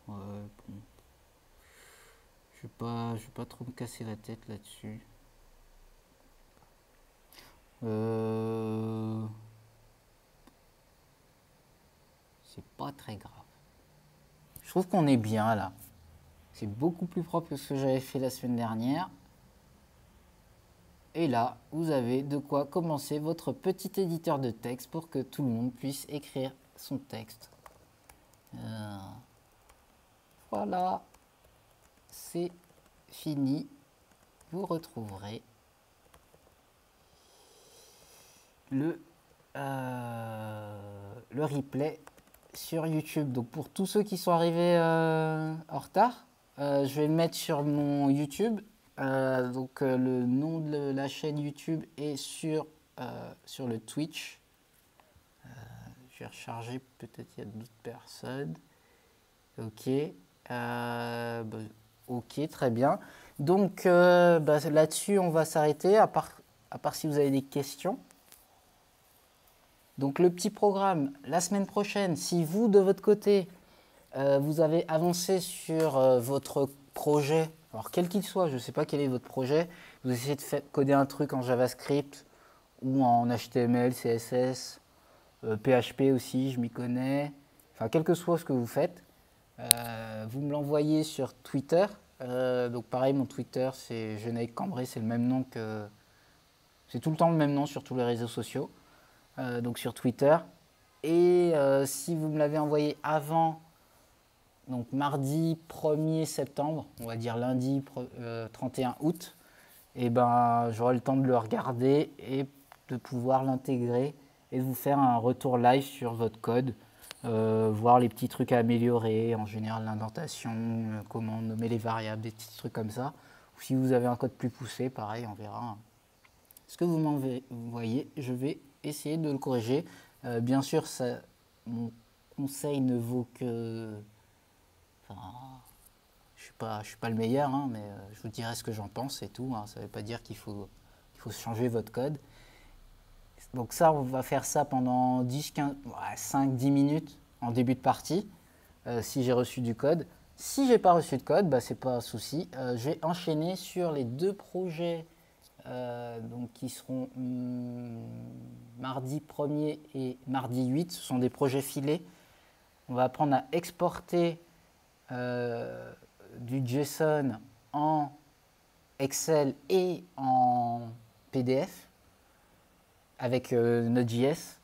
Ouais, bon. Je vais pas trop me casser la tête là-dessus. C'est pas très grave. Je trouve qu'on est bien là. C'est beaucoup plus propre que ce que j'avais fait la semaine dernière. Et là, vous avez de quoi commencer votre petit éditeur de texte pour que tout le monde puisse écrire son texte. Voilà, c'est fini. Vous retrouverez le replay sur YouTube. Donc pour tous ceux qui sont arrivés en retard, je vais le mettre sur mon YouTube. Le nom de la chaîne YouTube est sur le Twitch. Je vais recharger, peut-être il y a d'autres personnes. Ok. Ok, très bien. Donc là-dessus, on va s'arrêter, à part si vous avez des questions. Donc le petit programme, la semaine prochaine, si vous, de votre côté, vous avez avancé sur votre projet, alors quel qu'il soit, je ne sais pas quel est votre projet, vous essayez de coder un truc en JavaScript ou en HTML, CSS, PHP aussi, je m'y connais, enfin quel que soit ce que vous faites, vous me l'envoyez sur Twitter. Donc pareil, mon Twitter, c'est Genaïque Cambrai, c'est le même nom que... C'est tout le temps le même nom sur tous les réseaux sociaux. Donc sur Twitter. Et si vous me l'avez envoyé avant, donc mardi 1er septembre, on va dire lundi 31 août, et ben j'aurai le temps de le regarder et de pouvoir l'intégrer et de vous faire un retour live sur votre code, voir les petits trucs à améliorer, en général l'indentation, comment nommer les variables, des petits trucs comme ça. Ou si vous avez un code plus poussé, pareil, on verra ce que vous m'envoyez. Je vais essayer de le corriger. Bien sûr, mon conseil ne vaut que... Enfin, je suis pas le meilleur, hein, mais je vous dirai ce que j'en pense et tout. Hein. Ça ne veut pas dire qu'il faut changer votre code. Donc ça, on va faire ça pendant 10, 15, 5, 10 minutes en début de partie, si j'ai reçu du code. Si j'ai pas reçu de code, bah, c'est pas un souci. Je vais enchaîner sur les 2 projets donc, qui seront mardi 1er et mardi 8. Ce sont des projets filés. On va apprendre à exporter du JSON en Excel et en PDF avec Node.js.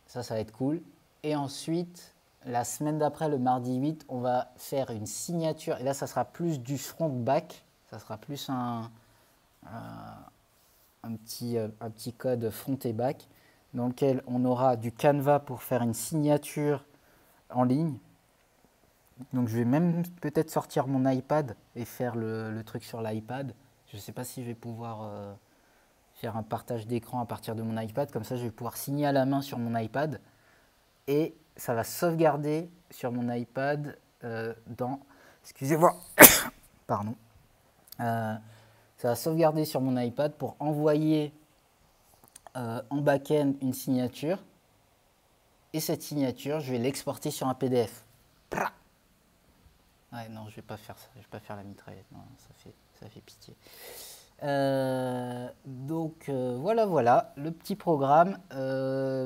Ça va être cool. Et ensuite, la semaine d'après, le mardi 8, on va faire une signature. Et là, ça sera plus du front-back. Ça sera plus un petit code front et back dans lequel on aura du Canva pour faire une signature en ligne. Donc je vais même peut-être sortir mon iPad et faire le truc sur l'iPad. Je ne sais pas si je vais pouvoir faire un partage d'écran à partir de mon iPad. Comme ça, je vais pouvoir signer à la main sur mon iPad. Et ça va sauvegarder sur mon iPad dans... Excusez-moi. Pardon. Ça va sauvegarder sur mon iPad pour envoyer en back-end une signature. Et cette signature, je vais l'exporter sur un PDF. Ouais, non, je vais pas faire ça. Je vais pas faire la mitraillette. Non, ça fait pitié. Donc voilà, le petit programme.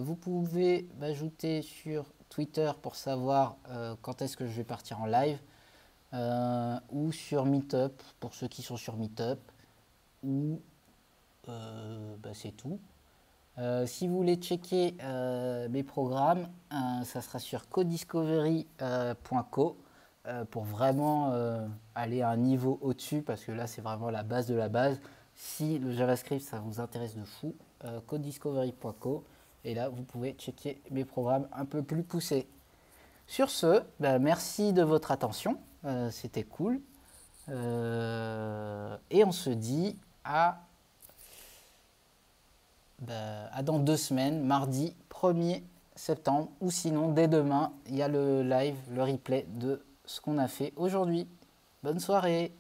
Vous pouvez m'ajouter sur Twitter pour savoir quand est-ce que je vais partir en live, ou sur Meetup pour ceux qui sont sur Meetup, ou c'est tout. Si vous voulez checker mes programmes, ça sera sur codiscovery.co pour vraiment aller à un niveau au-dessus, parce que là c'est vraiment la base de la base. Si le JavaScript ça vous intéresse de fou, codiscovery.co, et là vous pouvez checker mes programmes un peu plus poussés. Sur ce, merci de votre attention, c'était cool. Et on se dit à dans 2 semaines, mardi 1er septembre, ou sinon dès demain, il y a le live, le replay de ce qu'on a fait aujourd'hui. Bonne soirée!